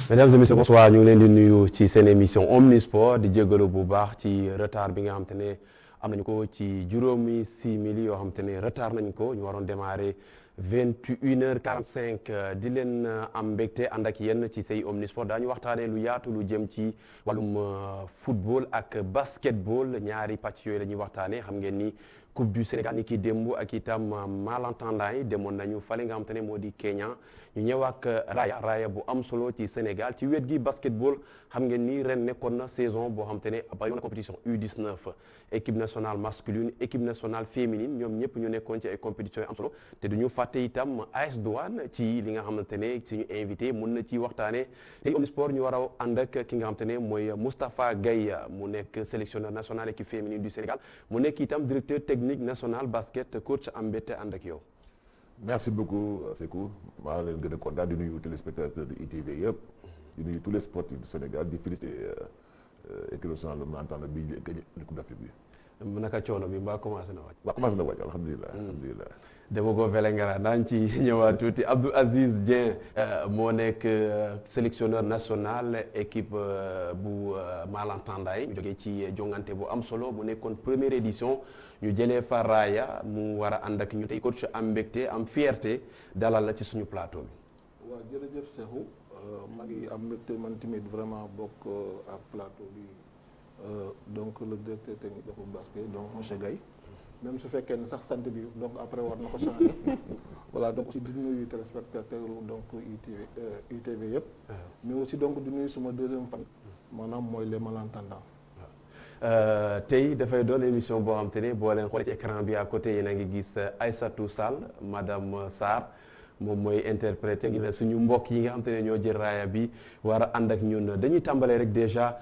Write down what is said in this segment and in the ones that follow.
Mesdames et messieurs, bonsoir ñu ngi leen di nuyu ci seen émission Omnisport di jégalu bu baax ci retard bi nga xam te ne am nañu ko ci juróomi simili yoo xam te ne retard nañu ko ñu waroon démarrer 21h45 di leen am mbégte ànd ak yéen ci say Omnisport daañu waxtaanee lu yaatu lu jëm ci wàllum football ak basketball ñaari pàcc yooyu la ñuy waxtaanee xam ngeen ni Coupe du Sénégal ni ki démb ak itam malentendant yi demoon nañu fale nga xam te ne moo di Kenya ñu ñëw ak raaya bu am solo ci Sénégal ci wet gi basketball xam ngeen ni ren nekkoon na saison boo xam te ne bari na compétition U19 équipe nationale masculine équipe nationale féminine ñoom ñëpp ñu nekkoon ci ay compétitions yu am solo te duñu fàtte itam AS Douane ci li nga xamante ne suñu invité mun na ci waxtaanee tey Omnisport ñu war a ànd ak ki nga xamante ne mooy Moustapha Gaye mu nekk sélectionneur national équipe féminine du Sénégal mu nekk itam directeur technique national basket coach am mbette ànd ak yow. merci beaucoup Sékou maa ngi leen gën a kontaan di nuyu téléspectateurs de ITV yëpp di nuyu tous les sportifs du Sénégal di féliciter équipe nationale malentendant bi gagné Coupe d'Afrique bi. naka coono bi mbaa commencé na wàcc. waaw commencé na wàcc alhamdulilah. alhamdulilah. dama ko Vélingara daañu ci ñëwaat tuuti Abdou Aziz Dieng moo nekk sélectionneur national équipe bu malentendant yi ñu jógee ci jongante bu am solo mu nekkoon première édition ñu jëlee fa raaya mu war a ànd ak ñu tey coach am mbégte am fierté dalal la ci suñu plateau bi. waaw jërëjëf Cheikhou maa ngi am mbégte man tamit vraiment bokk ak plateau bi donc le directeur technique de basket donc monsieur Gaye même su fekkee ne sax sant bi donc après war na ko changer voilà donc aussi di nuyu téléspectateur donc ITV yëpp mais aussi donc di nuyu suma deuxième fan maanaam mooy les malentendants. tey dafay doon émission boo xam te ne boo leen xoolee ci écran bi à côté yéen a ngi gis Aïssatou Sall madame Sarr moom mooy interprété ngi suñu mbokk yi nga xam te ne ñoo jël raaya bi war a ànd ak ñun dañuy tàmbalee rek déjà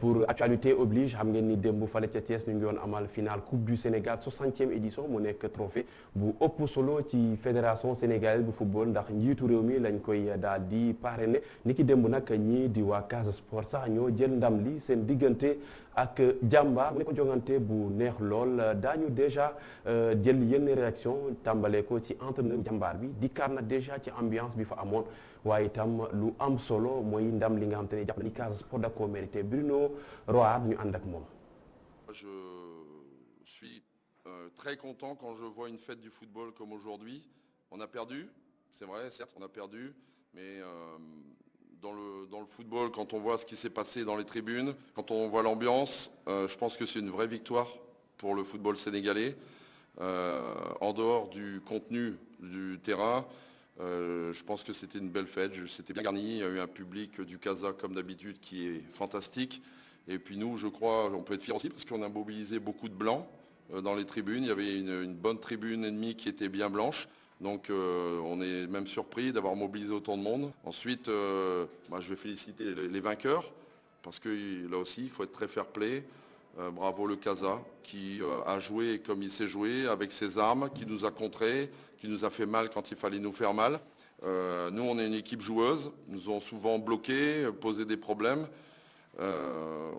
pour actualité oblige xam ngeen ni démb fale ca Thiès ñu ngi woon amal finale Coupe du Sénégal 60e édition mu nekk trophée bu ëpp solo ci fédération sénégalaise bu football ndax njiitu réew mi lañ koy daal di parrainé ni ki démb nag ñii di waa Casa Sport sax ñoo jël ndam li seen diggante ak jàmbaar mu nekk jongante bu neex lool daañu déjà jël yenn réaction tàmbalee ko ci entraîneur jàmbaar bi dikkaat na déjà ci ambiance bi fa amoon waaye itam lu am solo mooy ndam li nga xam te ne jàpp na ni Casa Sport da koo mérité Bruno Roard ñu ànd ak moom. Je suis très content quand je vois une fête du football comme aujourd'hui. On a perdu, c'est vrai, certes on a perdu, mais dans le football, quand on voit ce qui s'est passé dans les tribunes, quand on voit l'ambiance, je pense que c'est une vraie victoire pour le football sénégalais. En dehors du contenu du terrain, je pense que c'était une belle fête, c'était bien garni, il y a eu un public du Casa comme d'habitude qui est fantastique. Et puis nous, je crois, on peut être fiers aussi parce qu'on a mobilisé beaucoup de blancs dans les tribunes. Il y avait une bonne tribune ennemie qui était bien blanche. Donc on est même surpris d'avoir mobilisé autant de monde. Ensuite, je vais féliciter les vainqueurs parce que là aussi, il faut être très fair-play. Bravo le Casa qui a joué comme il sait jouer avec ses armes, qui nous a contrés, qui nous a fait mal quand il fallait nous faire mal. Nous, on est une équipe joueuse. Ils nous ont souvent bloqués, posé des problèmes.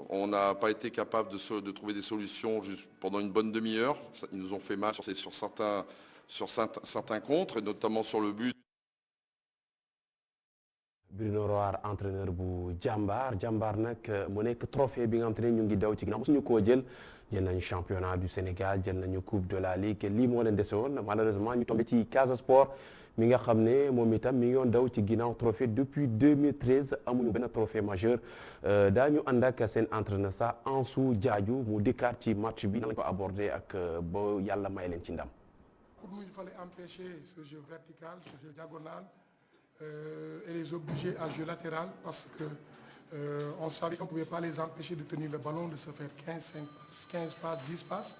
On n'a pas été capable de trouver des solutions juste pendant une bonne demi-heure. Ils nous ont fait mal sur certains contres, et notamment sur le but. Bruno Roar entraîneur bu jàmbaar nag mu nekk trophée bi nga xam te ne ñu ngi daw ci ginnaaw suñu koo jël nañu championnat du Sénégal jël nañu coupe de la ligue lii moo leen dese woon malheureusement ñu tombé ci Casa Sport mi nga xam ne moom itam mi ngi yoon daw ci ginnaaw trophée depuis 2013 amuñu benn trophée majeur daañu ànd ak seen entraîneur sax Ansou Diadio mu dikkaat ci match bi nan lañ ko abordé ak ba yàlla may leen ci ndam. Pour nous, il fallait empêcher ce jeu vertical, ce jeu diagonal, et les obliger à jouer latéral parce que on savait qu'on ne pouvait pas les empêcher de tenir le ballon, de se faire 15 passes, 10 passes.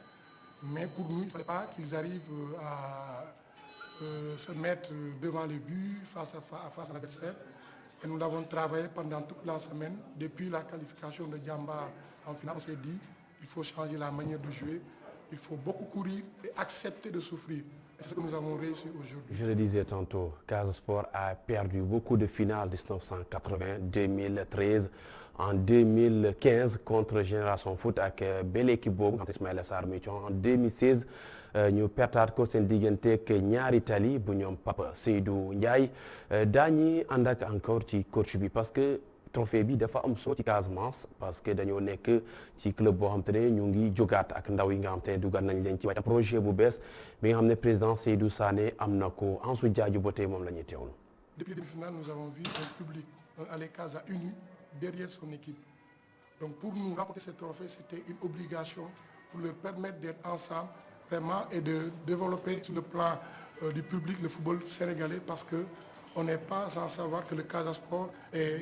Mais pour nous, il ne fallait pas qu'ils arrivent à se mettre devant le but, face à l'adversaire. Et nous l'avons travaillé pendant toute la semaine. Depuis la qualification de Djambar en finale, on s'est dit qu'il faut changer la manière de jouer. Il faut beaucoup courir et accepter de souffrir. C'est ce que nous avons réussi aujourd'hui. Je le disais tantôt, Casa Sport a perdu beaucoup de finales 1980, 2013, en 2015 contre Génération Foot ak belle équipe boobu nga xam ne Ismaïla Sarr mi en 2016 ñu pertaat ko seen digganteeg ñaari tali bu ñoom Papa Seydou Ndiaye daañu ànd ak encore ci coach bi parce que trophée bi dafa am solo ci Casamance parce que dañoo nekk ci club boo xam te ne ñu ngi jógaat ak ndaw yi nga xam te ne dugal nañ leen ci waaye projet bu bees bi nga xam ne président Seydou Sané am na ko Ansou Diadio ba tey moom la ñuy teewlu. Depuis le demi-finale, nous avons vu un public, un Allez Casa uni derrière son équipe. Donc pour nous remporter ce trophée, c'était une obligation pour leur permettre d'être ensemble vraiment et de développer sur le plan du public le football sénégalais parce que on n'est pas sans savoir que le Casa Sport est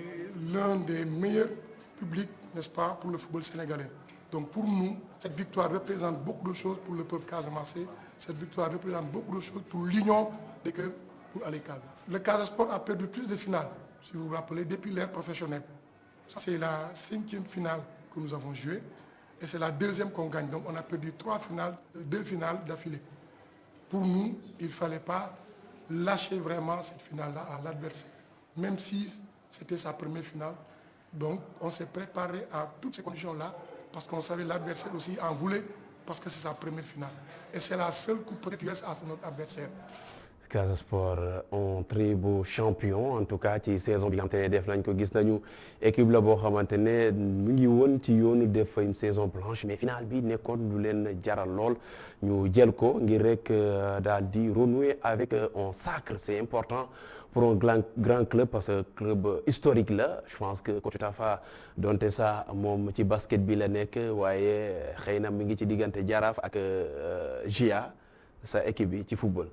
l'un des meilleurs publics, n'est-ce pas, pour le football sénégalais. Donc pour nous, cette victoire représente beaucoup de choses pour le peuple casamancé. Cette victoire représente beaucoup de choses pour l'union des cœurs pour Allez Casa. Le Casa Sport a perdu plus de finales, si vous vous rappelez, depuis l'ère professionnelle. Ça, c'est la 5e finale que nous avons jouée et c'est la 2e qu'on gagne. Donc on a perdu 2 finales d'affilée. Pour nous, il ne fallait pas lâcher vraiment cette finale-là à l'adversaire, même si c'était sa première finale. Donc on s'est préparé à toutes ces conditions-là parce qu'on savait l'adversaire aussi en voulait parce que c'est sa première finale. Et c'est la seule coupe qui reste à notre adversaire. Casa Sport un très beau champion en tout cas ci saison bi nga xamante ne def nañ ko gis nañu équipe la boo xamante ne mu ngi woon ci yoonu def une saison blanche mais final bi nekkoon lu leen jaral lool ñu jël ko ngir rek daal di renouer avec un sacre c'est important pour un grand club parce que club historique la je pense que Coach Tafa donte ça moom ci basket bi la nekk waaye xëy na mi ngi ci diggante Jaraaf ak GIA sa équipe bi ci football.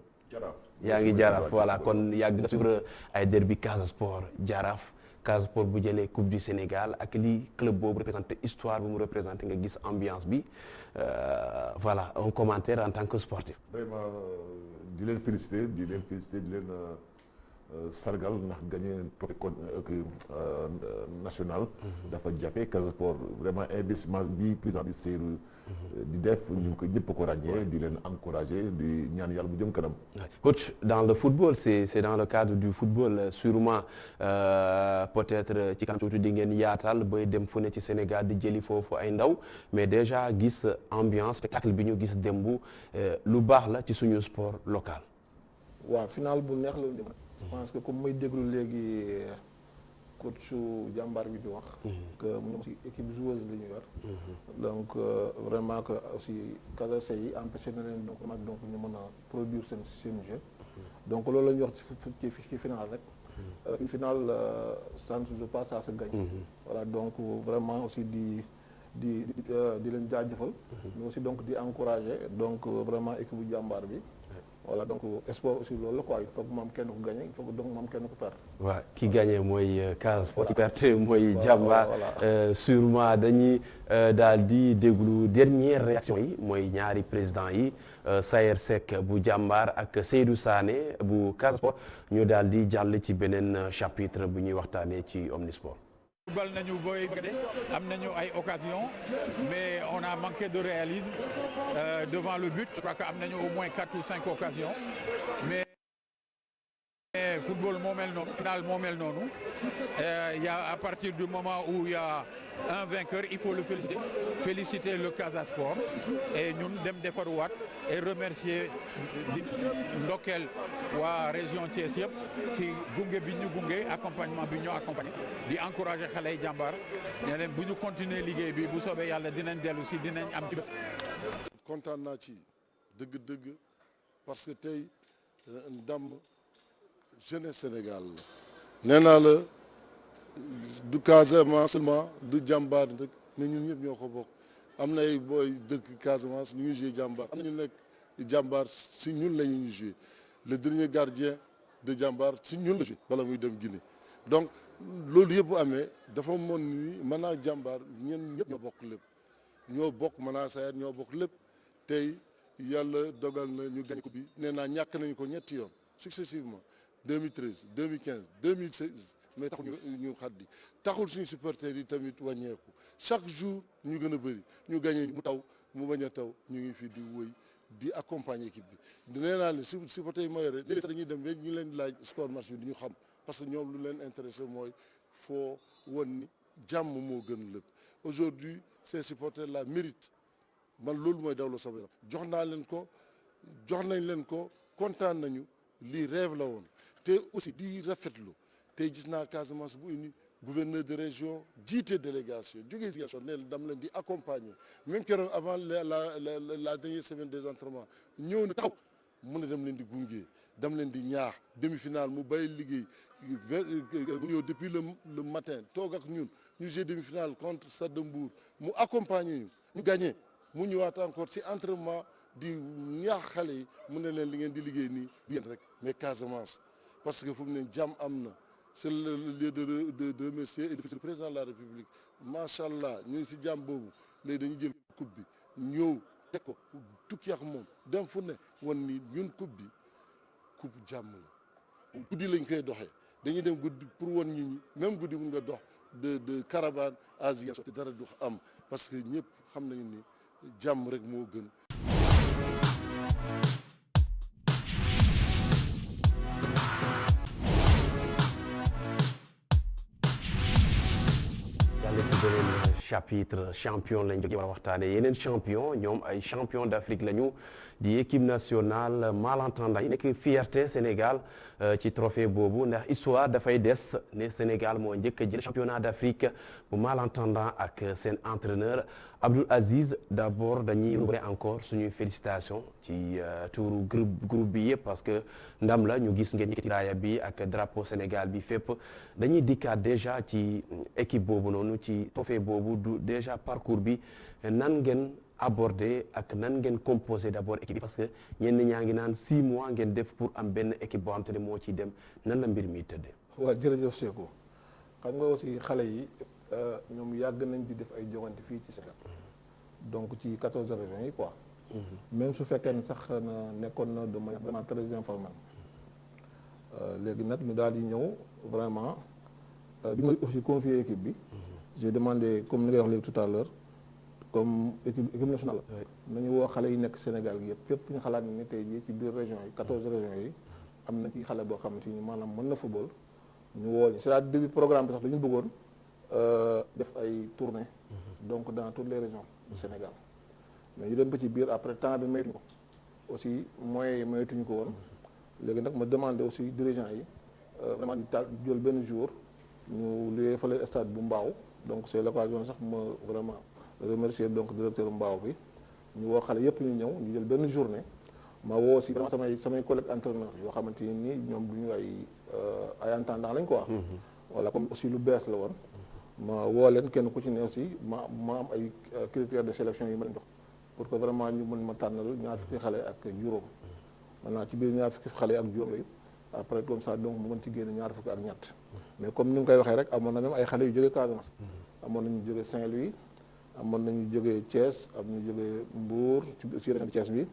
yaa ngi Jaraaf voilà kon yàgg nga suivre ay derby Casa Sport Jaraaf Casa Sport bu jëlee coupe du Sénégal ak li club boobu représenté histoire bu mu représenté nga gis ambiance bi voilà un commentaire en tant que sportif. vraiment di leen féliciter di leen sargal ndax gagné trophée national dafa jafe Casa Sport vraiment investissement bi président bi Seydou di def ñu ko ñëpp ko ràññee di leen encourager di ñaan yàlla bu jëm kanam. Coach, dans le football c'est dans le cadre du football sûrement peut-être ci kanam tuuti di ngeen yaatal bay dem fu ne ci Sénégal di jëli foofu ay ndaw mais déjà gis ambiance spectacle bi ñu gis démb lu baax la ci suñu sport local. waaw final bu neex la dem. Je pense que comme may déglu léegi coach jàmbaar bi di wax. que mu ñoom aussi équipe joueuse la ñu yor. donc vraiment que aussi Casa yi empêché na leen donc ñu mën a produire seen jeu. donc loolu la ñuy wax ci final rek. une finale ça ne se joue pas, ça se gagne. voilà donc vraiment aussi di leen jaajëfal. mais aussi donc di encourager donc vraiment équipe bu jàmbaar bi. voilà donc sport aussi loolu la quoi il faut que mu am kenn ku gagné il faut que donc mu am kenn ku perdre. waaw ki gagné mooy Casa Sport ki perdre mooy Jàmbaar sûrement dañuy daal di déglu dernière réaction yi mooy ñaari président yi Sayer Seck bu Jàmbaar ak Seydou Sané bu Casa Sport ñu daal di jàll ci beneen chapitre bu ñuy waxtaanee ci Omnisport. football nañu booy am nañu ay occasion mais on a manqué de réalisme devant le but. Je crois que am nañu au moins 4 ou 5 occasions mais football moo mel noonu final moo mel noonu il y a à partir du moment où il y a un vainqueur il faut le féliciter le Casa Sport et ñun dem defaruwaat et remercier di ndokkeel waa région Thiès yëpp ci gunge bi ñu gunge accompagnement bi ñu accompagné di encourager xale yi Jàmbaar ne leen bu ñu continuer liggéey bi bu soobee yàlla dinañ dellu si dinañ am ci. kontaan naa ci dëgg-dëgg parce que tey ndam jeunesse Sénégal la nee naa la du Casamance seulement du Jàmbaar rek mais ñun ñëpp ñoo ko bokk am na ay booy dëkk Casamance ñu ngi joué Jàmbaar am na ñu nekk Jàmbaar si ñun la ñuy joué le dernier gardien de Jàmbaar si ñun la joué bala muy dem Guinée donc loolu yëpp bu amee dafa mën ni mën naa Jàmbaar ñeen ñëpp ñoo bokk lépp ñoo bokk mën naa sayar ñoo bokk lépp tey yàlla dogal na ñu gañ ko bi nee naa ñàkk nañu ko ñetti yoon successivement 2013 2015 2016 mais taxul ñu xaddi taxul suñu supporters yi tamit wàññeeku chaque jour ñu gën a bëri ñu gagné mu taw mu bañ a taw ñu ngi fi di wëy di accompagner équipe bi nee naa ne supporters yi ma yore léegi sax dañuy dem ba ñu leen di laaj score match bi du ñu xam parce que ñoom lu leen intéressé mooy foo won ni jàmm moo gën lépp aujourd'hui ces supporters là méritent man loolu mooy dawlo sama yaram jox nañ leen ko kontaan nañu lii rêve la woon te aussi di rafetlu tey gis naa Casamance bu uni gouverneur de région jiite délégation jógee Ziguinchor ne dam leen di accompagner même keroog avant la dernière semaine des entraînements ñëw na taxaw mu ne dem leen di gunge dem leen di ñaax demi-finale mu bàyyi liggéey mu ñëw depuis le matin toog ak ñun ñu joué demi-finale contre Stade de Mbour mu accompagner ñu gagné mu ñëwaat encore ci entraînement di ñaax xale yi mu ne leen li ngeen di liggéey nii yéen rek mais Casamance parce que fu mu ne jàmm am na c'est le lieu de remercier et de féliciter le président de la République macha allah ñu ngi si jàmm boobu léegi dañuy jël coupe bi ñëw teg ko tukki ak moom dem fu ne wan ni ñun coupe bi coupe jàmm la guddi lañ koy doxee dañuy dem guddi pour wan nit ñi même guddi mun nga dox de caravane à Ziguinchor te dara du am parce que ñëpp xam nañu ni jàmm rek moo gën. beneen chapitre champion lañ jóge war a waxtaane yeneen champion ñoom ay champion d'Afrique lañu di équipe nationale malentendant yi nekk fierté Sénégal ci trophée boobu ndax histoire dafay des ne Sénégal moo njëkk a jël championnat d'Afrique bu malentendant ak seen entraîneur Abdoul Aziz d'abord dañuy renouveler encore suñuy félicitations ci touru groupe bi yëpp parce que ndam la ñu gis ngeen yëkkati raaya bi ak drapeau Sénégal bi fépp dañuy dikkaat déjà ci équipe boobu noonu ci trophée boobu du déjà parcours bi nan ngeen aborder ak nan ngeen composer d'abord équipe bi parce que ñenn ñaa ngi naan 6 mois ngeen def pour am benn équipe boo xam te ne moo ciy dem nan la mbir mi tëddee. waaw jërëjëf Cheikhou xam nga aussi xale yi ñoom yàgg nañ di def ay joŋante fii ci Sénégal donc ci 14 régions yi quoi. même su fekkee ne sax nekkoon na de manière vraiment très informelle léegi nag ñu daal di ñëw vraiment bi ma aussi confier équipe bi. j'ai demandé comme ni ngay wax léegi tout à l'heure comme équipe nationale nañu woo xale yi nekk Sénégal gi yëpp fépp fu ñu xalaat ni tey jii ci biir région yi 14 régions yi am na ci xale boo xamante ni maanaam mën na football ñu woo c'est-à-dire début programme bi sax dañu bëggoon def ay tournées donc dans toutes les régions du Sénégal mais ñu dem ba ci biir après temps bi maytuñu ko aussi moyens yi maytuñu ko woon léegi nag ma demandé aussi dirigeants yi vraiment ñu taal jël benn jour ñu luyee fale stade bu Mbao donc c'est l'occasion sax ma vraiment remercier donc directeur Mbao bi ñu woo xale yëpp ñu ñëw ñu jël benn journée ma woo aussi vraiment samay collègues entraîneurs yoo xamante ni ñoom du ñu ay entendant lañ quoi. voilà comme aussi lu bees la woon ma woo leen kenn ku ci ne aussi ma am ay critères de sélection yi ma leen jox pour que vraiment ñu mën ma tànnal ñaar fukki xale ak juróom maintenant ci biir ñaar fukki xale ak juróom yooyu après comme ça donc mu mën ci génn ñaar fukki ak ñett mais comme ni nga koy waxee rek amoon na même ay xale yu jógee Casamance amoon nañu jógee Saint-Louis amoon nañu jógee Thiès am ñu jógee Mbour ci région de Thiès bi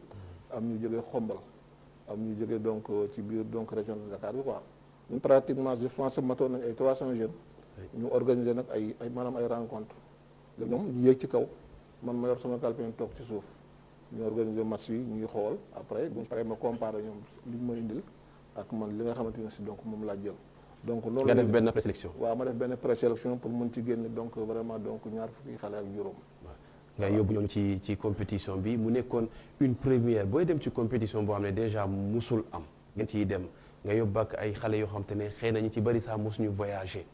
am ñu jógee Xombal am ñu jógee donc ci biir donc région de Dakar bi quoi ñun pratiquement je pense que matoon nañ ay 300 jeunes ñu organiser nag ay maanaam ay rencontre léegi ñoom ñu yéeg ci kaw man ma yor sama calpin toog ci suuf ñu organiser match yi ñuy xool après bu ñu paree ma comparer ñoom li ñu ma indil ak man li nga xamante ne si donc moom laa jël donc loolu nga def benn présélection. waaw ma def benn présélection pour mën ci génne donc vraiment donc ñaar fukki xale ak juróom. nga yóbbu ñoom ci compétition bi mu nekkoon une première booy dem ci compétition boo xam ne déjà musul am ngeen ciy dem nga yóbbu ak ay xale yoo xam te ne xëy na ñu ci bari sax mosuñu voyager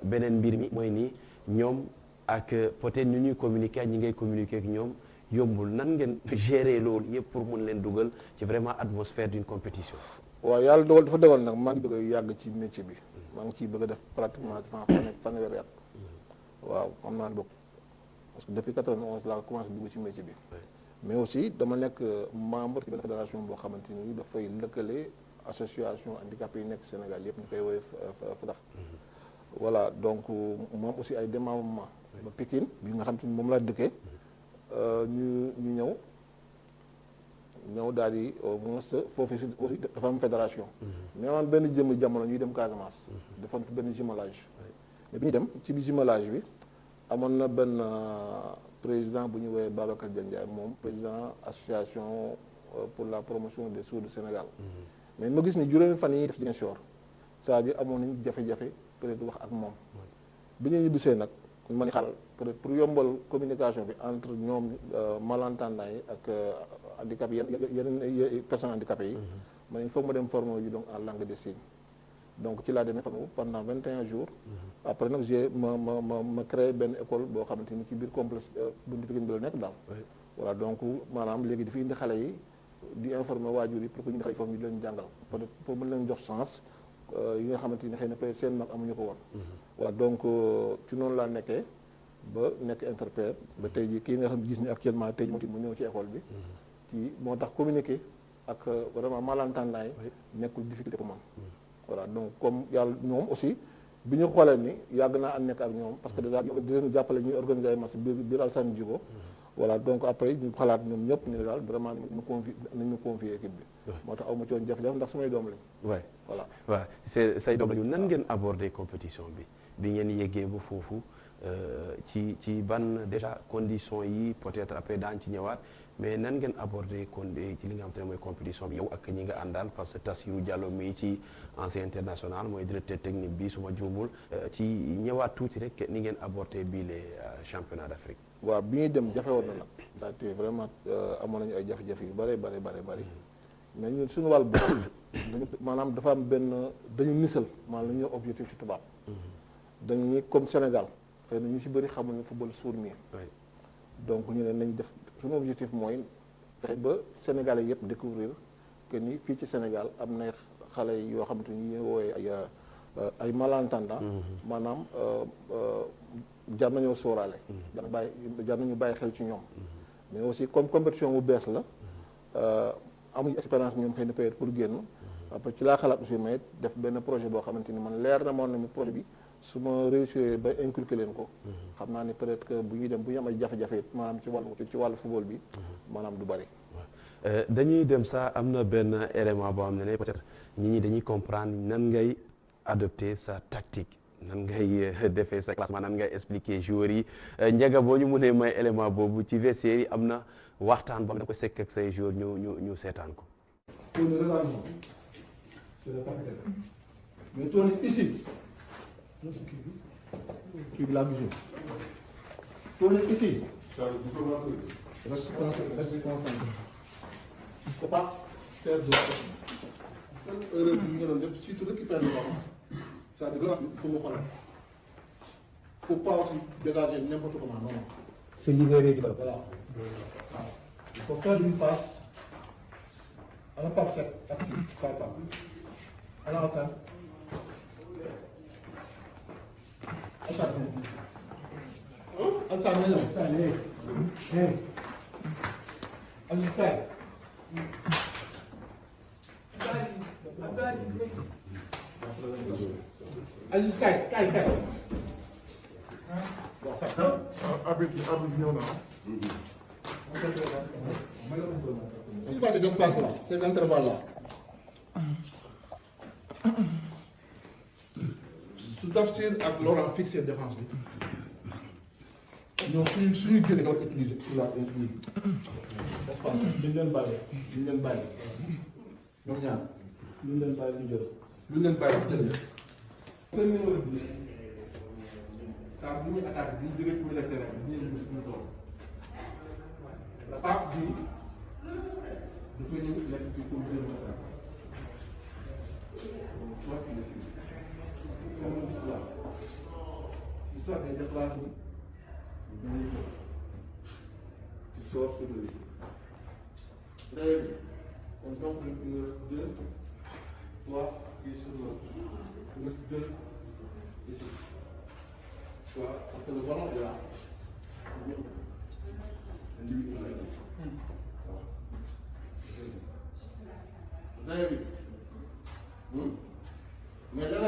beneen mbir mi mooy nii ñoom ak peut-être ni ñuy communiquer ak ñi ngay communiquer ak ñoom yombul nan ngeen gérer loolu yëpp pour mun leen dugal ci vraiment atmosphère d'une compétition. waaw yàlla dogal dafa dogal nag maa ngi bëgg a yàgg ci métier bi maa ngi ciy bëgg a def pratiquement fanweeri at waaw xam naa bokk parce que depuis 91 laa commencé dugg ci métier bi mais aussi dama nekk membre ci benn fédération boo xamante ni dafay lëkkale association handicapés yi nekk Sénégal yëpp ñu koy woowee FEDAF voilà donc moom aussi ay démembrement ba Pikine bi nga xam te ni moom laa dëkkee ñu ñëw daal di au moins foofu aussi dafa am fédération mais man benn jamono ñuy dem Casamance defoon fi benn jumelage mais bi ñuy dem ci bi jumelage bi amoon na benn président bu ñu woowee Babacar Diagne moom président association pour la promotion des sourds du Sénégal. mais ma gis ni juróomi fan yi def Ziguinchor c'est-à-dire amoon nañu jafe-jafe peut-être wax ak moom. bi ñu ñibbisee nag man xaaral peut-être pour yombal communication bi entre ñoom malentendants yi ak handicapés yeneen personnes handicapées yi. man il faut ma dem former ji donc en langue des signes. donc ci laa demee former pendant 21 jours. après nag ma créé benn école boo xamante ni ci biir complexe buntu Pikine bi la nekk daal. voilà donc maanaam léegi dafa indi xale yi di informer waajur yi pour que ñu xale yi foofu ñu leen jàngal peut-être pour mën leen jox chance yi nga xamante ni xëy na peut-être seen mag amuñu ko woon. voilà donc ci noonu laa nekkee ba nekk interprète ba tey jii kii nga xam gis ni actuellement tey jii mu ñëw ci école bi. ci moo tax communiquer ak vraiment malentendants yi nekkul difficulté pour man. voilà donc comme yàlla ñoom aussi bi ñu xoolee ni yàgg naa am nekk ak ñoom parce que déjà di leen jàppale ñuy organiser ay match biir Alassane Djigo. voilà donc après ñu xalaat ñoom ñëpp ni daal vraiment nañu confier équipe bi. moo tax aw ma ci woon jafe-jafe ndax sumay doom lañ. waay voilà waaw c'est say doom lañu nan ngeen aborder compétition bi ngeen yeggee ba foofu ci ban déjà conditions yi peut-être après daañu ci ñëwaat mais nan ngeen aborder ci li nga xam te ne mooy compétition bi yow ak ñi nga àndal parce que Tassirou Diallo mi ci ancien international mooy directeur technique bi su ma juumul ci ñëwaat tuuti rek ni ngeen aborder bii les championnats d'Afrique. waaw bi ñuy dem jafe woon na nag c'est-à-dire vraiment amoon nañu ay jafe-jafe yu bëri mais ñun suñu wàll boobu maanaam dafa am dañu nisal maanaam lu ñuy objectif ci tubaab. dañu ni comme Sénégal xëy na ñu ci bëri xamuñu football sourd-muet. donc ñu ne nañ def suñu objectif mooy fexe ba Sénégalais yëpp découvrir que ni fii ci Sénégal am na xale yoo xamante ni ñuy woowee ay malentendants. maanaam jar nañoo sóoraale. jar nañu bàyyi xel ci ñoom. mais aussi comme compétition bu bees la amuñu expérience ñoom xëy na peut-être pour génn. après ci laa xalaat aussi may def benn projet boo xamante ni man leer na moon nañu projet bi su ma réussir ba inculquer leen ko. xam naa ni peut-être que bu ñu am ay jafe-jafe maanaam ci wàllu football bi. maanaam du bari. dañuy dem sax am na benn élément boo xam ne peut-être nit ñi dañuy comprendre nan ngay adopter sa tactique. nan ngay defee sa classement nan ngay expliquer joueurs yi Ndiaga boo ñu mënee may élément boobu ci vestiaire yi am na waxtaan boo xam ne da ko sekk ak say joueurs ñu seetaan ko. Pour le règlement, c'est le capitaine. Mais toi, ici, tu l'as bougé. Toi, ici, reste concentré. Il ne faut pas faire de faute. Seule erreur que nous si tu récupères le ballon, c'est-à-dire là, il faut me connaître. Il ne faut pas aussi dégager n'importe comment, non. C'est libéré du ballon. Voilà. Il faut faire une passe. On n'a pas fait actif, pas. Alors, ça. Il va se passer là, ces intervalles-là. Su Tafsir ak Laurent fixé défense bi ñoom suñu génne doon utiliser pour la espace duñ leen bàyyi ñoom ñaar luñ leen bàyyi ñu jël luñ leen bàyyi ñu jël seen numéro 10 saa bu ñuy attaque bi ñu jógee ci milieu terrain bi ñu gis suñu zone la part bi dafa ñëw nekk ci pour jël ça des déplacements qui sort sur le lit. Donc le numéro 2, 3 qui est sur le 2 ici. Parce que le ballon est là. Lui, il est là. Vous avez vu? Mais là,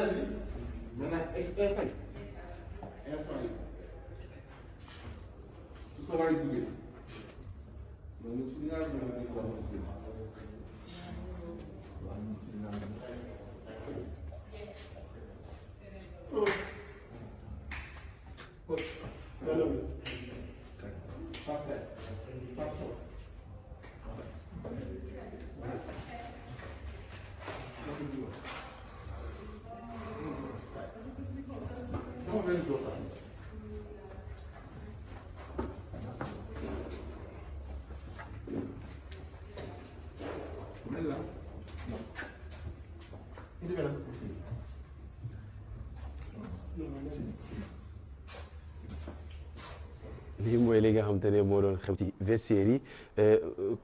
maintenant, instant yi su sa waay duggee donc ñun suñu ñaari ñoom gis war na ko génn waaw ñun suñu ñaari lii mooy li nga xam te ne moo doon xew ci vestiaire yi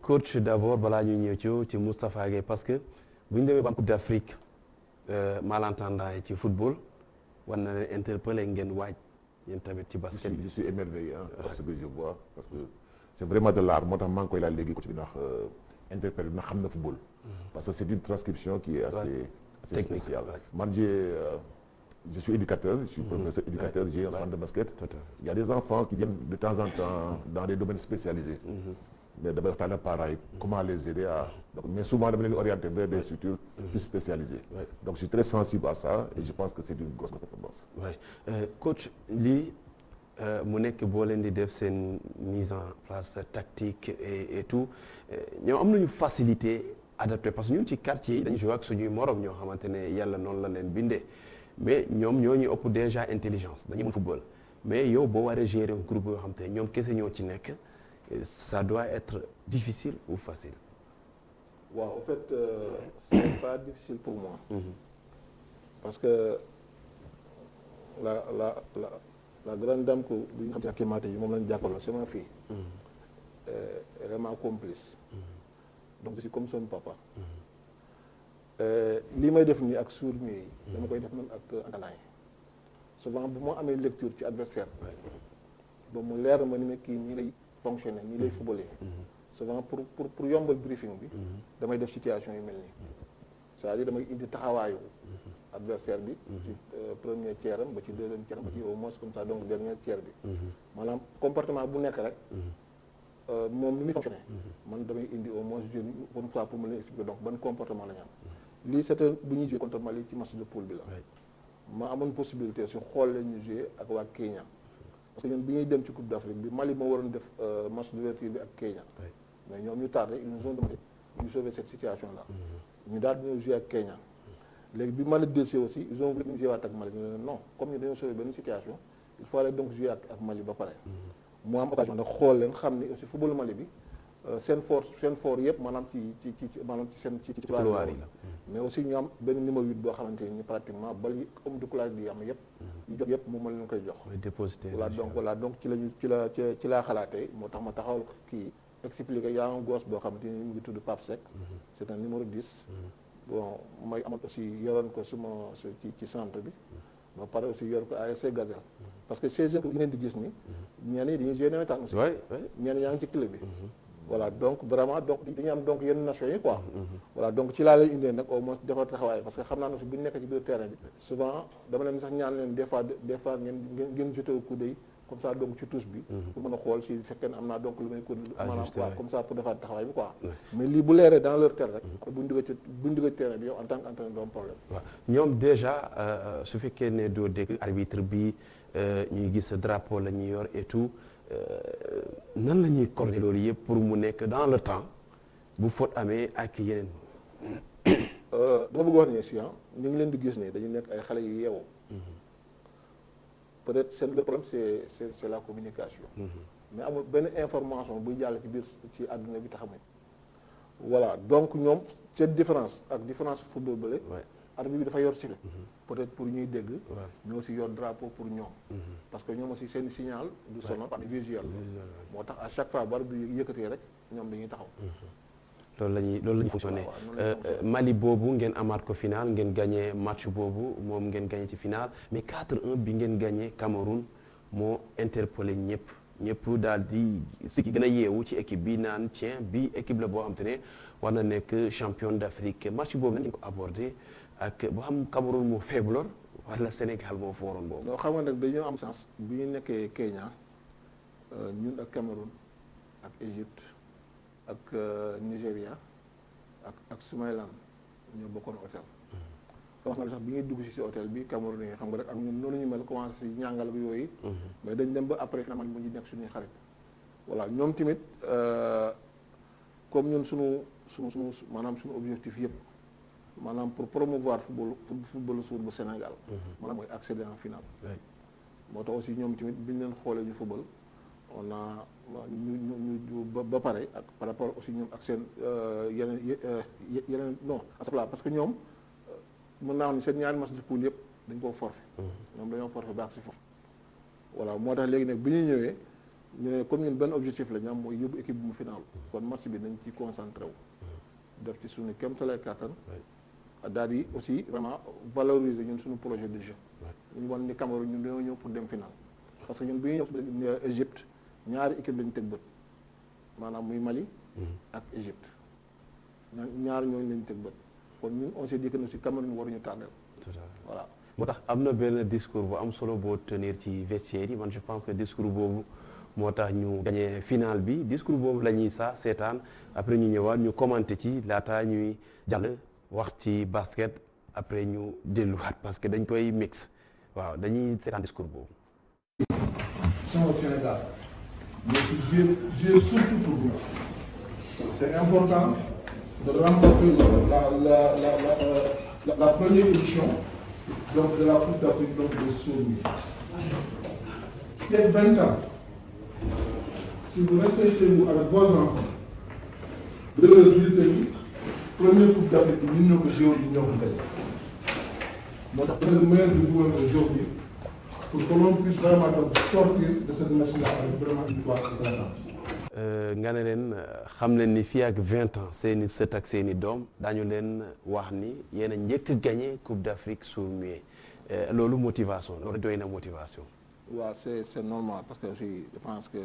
coach d'abord balaa ñu ñëw ci Moustapha Gueye parce que bu ñu demee ba am Coupe d'Afrique malentendant yi ci football war na leen interpeller ngeen waaj yéen tamit ci basket bi. Je suis émerveillé parce que je vois parce que c'est vraiment de l'art moo tax maa ngi koy laal léegi coach bi ndax interprète bi ndax xam na football. parce que c'est une transcription qui est assez technique, spéciale. ouais. Man je suis éducateur, je suis professeur éducateur, j'ai un centre de basket. Il y a des enfants qui viennent de temps en temps dans des domaines spécialisés. Mais d'abord, tu as les parents, comment les aider à... Donc, mais souvent, on les orienter vers des structures plus spécialisées. Donc, je suis très sensible à ça et je pense que c'est une grosse performance. Coach, lii mu nekk boo leen di def seen mise en place tactique et tout ñoom am nañu facilité adapté parce que ñun ci quartier yi dañu joué ak suñuy morom ñoo xamante ne yàlla noonu la leen bindee mais ñoom ñoo ñu ëpp déjà intelligence dañu mën football mais yow boo waree gérer un groupe yoo xam te ne ñoom kese ñoo ci nekk ça doit être difficile ou facile. waaw en fait c'est pas difficile pour moi. parce que la grande dame que bi nga xam te ak Kématé yi moom lañu jàkkaarloo c'est ma fille. Elle est ma complice. donc je suis comme son papa. lii may def nii ak sourds yi dama koy def même ak entraînant yi souvent bu ma amee lecture ci adversaire ba mu leer ma ni ne kii nii lay fonctionner nii lay footballer souvent pour yombal briefing bi damay def situation yu mel nii c'est-à-dire damay indi taxawaayu adversaire bi ci premier tiers am ba ci deuxième tiers ba ci au moins comme ça donc dernier tiers bi maanaam comportement bu nekk rek moom ni muy fonctionner man damay indi au moins jeune une fois pour me leen expliquer donc ban comportement la ñu am lii c'était bu ñuy jouer contre Mali ci match de poule bi la ma amoon possibilité su xool leen ñu jouer ak waa Kenya parce que ñun bi ñuy dem ci Coupe d'Afrique bi Mali moo waroon def match d'ouverture bi ak Kenya mais ñoom ñu tardé ils nous ont demandé ñu sauver cette situation là ñu daal dañoo jouer ak Kenya léegi bi Mali dellusee aussi ils ont voulu ñu jouer waat ak Mali ñu ne non comme ñu dañoo sauver benn situation il fallait donc jouer ak Mali ba pare mu am occasion nag xool leen xam ni aussi football Mali bi seen fort yëpp maanaam maanaam ci seen ci couloir yi la mais aussi ñu am benn numéro 8 boo xamante ni pratiquement bal yi homme de couloir yi am yëpp yu jot yëpp moom ma leen koy jox voilà donc ci laa xalaatee moo tax ma taxawal kii expliqué y a un gosse boo xamante ni mu ngi tudd Pape Seck c'est un numéro 10 bon may amat aussi yoroon ko suma ci centre bi ba pare aussi yor ko ASC Gazelle parce que ces jeunes yi ngeen di gis ni ñenn ñi dañuy jouer nawetaan aussi ñenn yaa ngi ci club bi voilà donc vraiment donc dañuy am donc yenn nations yi quoi voilà donc ci laa lay indee nag au moins defar taxawaay parce que xam naa ne aussi bu ñu nekk ci biir terrain bi souvent dama leen sax ñaan leen des fois ngeen jeté au coup d'œil comme ça donc ci touche bi pour mën a xool si fekkee am naa donc lu may ko maanaam quoi comme ça pour defar taxawaay bi quoi mais lii bu leeree dans leur terre rek buñ duggee terrain bi yow en tant qu'entraîneur doo am problème waaw ñoom déjà su fekkee ne doo dégg arbitre bi ñuy gis drapeau la ñuy yor et tout nan la ñuy coordonner loolu yëpp pour mu nekk dans le temps bu faute amee ak yeneen dama bëgg wax ne si ñu ngi leen di gis ne dañu nekk ay xale yu yeewoo peut-être c'est le problème c'est la communication mais amul benn information buy jàll ci biir ci àdduna bi taxamuñ voilà donc ñoom cette différence ak différence football bële arbitre bi dafa yor sifflet peut-être pour ñuy dégg mais aussi yor drapeau pour ñoom parce que ñoom aussi seen signal du sonore par visuel moo tax à chaque fois bu arbitre bi yëkkatee rek ñoom dañuy taxaw loolu la ñuy fonctionner Mali boobu ngeen amaat ko final ngeen gagné match boobu moom ngeen gagné ci final mais 4-1 bi ngeen gagné Cameroun moo interpellé ñëpp daal di si ki gën a yeewu ci équipe bi naan tiens bi équipe la boo xam te ne war na nekk champion d'Afrique match boobu nañ ko abordé ak boo xam Cameroun moo faibleur wala Sénégal moo fooroon boobu. non xam nga nag dañoo am chance bi ñu nekkee Kenya ñun ak Cameroun ak Égypte ak Nigéria ak Somaliland ñoo bokkoon hôtel. wax na sax bi ñuy dugg si hôtel bi Cameroun yi xam nga rek ak ñun noonu ñu mel commencé si ñàngal ak yooyu. mais dañ dem ba après finalement mu ngi nekk suñuy xarit. voilà ñoom tamit comme ñun suñu maanaam suñu objectif yëpp maanaam pour promouvoir football suur bu Sénégal. maanaam mooy accéder en finale. moo tax aussi ñoom tamit bi ñu leen xoolee ñu football on a ñu ba pare ak par rapport aussi ñoom ak seen yeneen non astafurlah parce que ñoom mën naa wax ni seen ñaari match de poule yëpp dañ koo forfait ñoom dañoo forfait baax si foofu voilà moo tax léegi nag bi ñuy ñëwee ñu ne comme ñun benn objectif la ñu am mooy yóbbu équipe bi mu final kon match bi nañ ci concentré wu def ci suñu kéemtalaay kàttan daal di aussi vraiment valoriser ñun suñu projet de jeu ñu wan ni Cameroun ñun dañoo ñëw pour dem final parce que ñun bi ñuy ñëw Égypte ñaari équipe lañu teg bët maanaam muy Mali ak Égypte ñaar ñooñu lañu teg bët kon ñun on s'est dit que aussi Cameroun waruñu tardel voilà moo tax am na benn discours bu am solo boo tenir ci vestiaire yi man je pense que discours boobu moo tax ñu gagné final bi discours boobu la ñuy seetaan après ñu ñëwaat ñu commenté ci laata ñuy jàll wax ci basket après ñu delluwaat parce que dañ koy mix waaw dañuy seetaan discours boobu. Au Sénégal, mais jouer surtout pour vous. C'est important de remporter la première édition donc, de la Coupe d'Afrique de Sourmi. Il y a 20 ans, si vous restez chez vous avec vos enfants, de leur dire que la première Coupe d'Afrique, nous n'avons pas joué, nous n'avons pas gagné. Moi, le meilleur de vous aujourd'hui, pour que l'on puisse vraiment sortir de cette machine-là avec vraiment une victoire éclatante. nga ne leen xam leen ni fii ak 20 ans seeni sët ak seeni doom daañu leen wax ni yéen a njëkk a gagné Coupe d'Afrique sous muet loolu motivation loolu doy na motivation. waaw c'est normal parce que aussi je pense que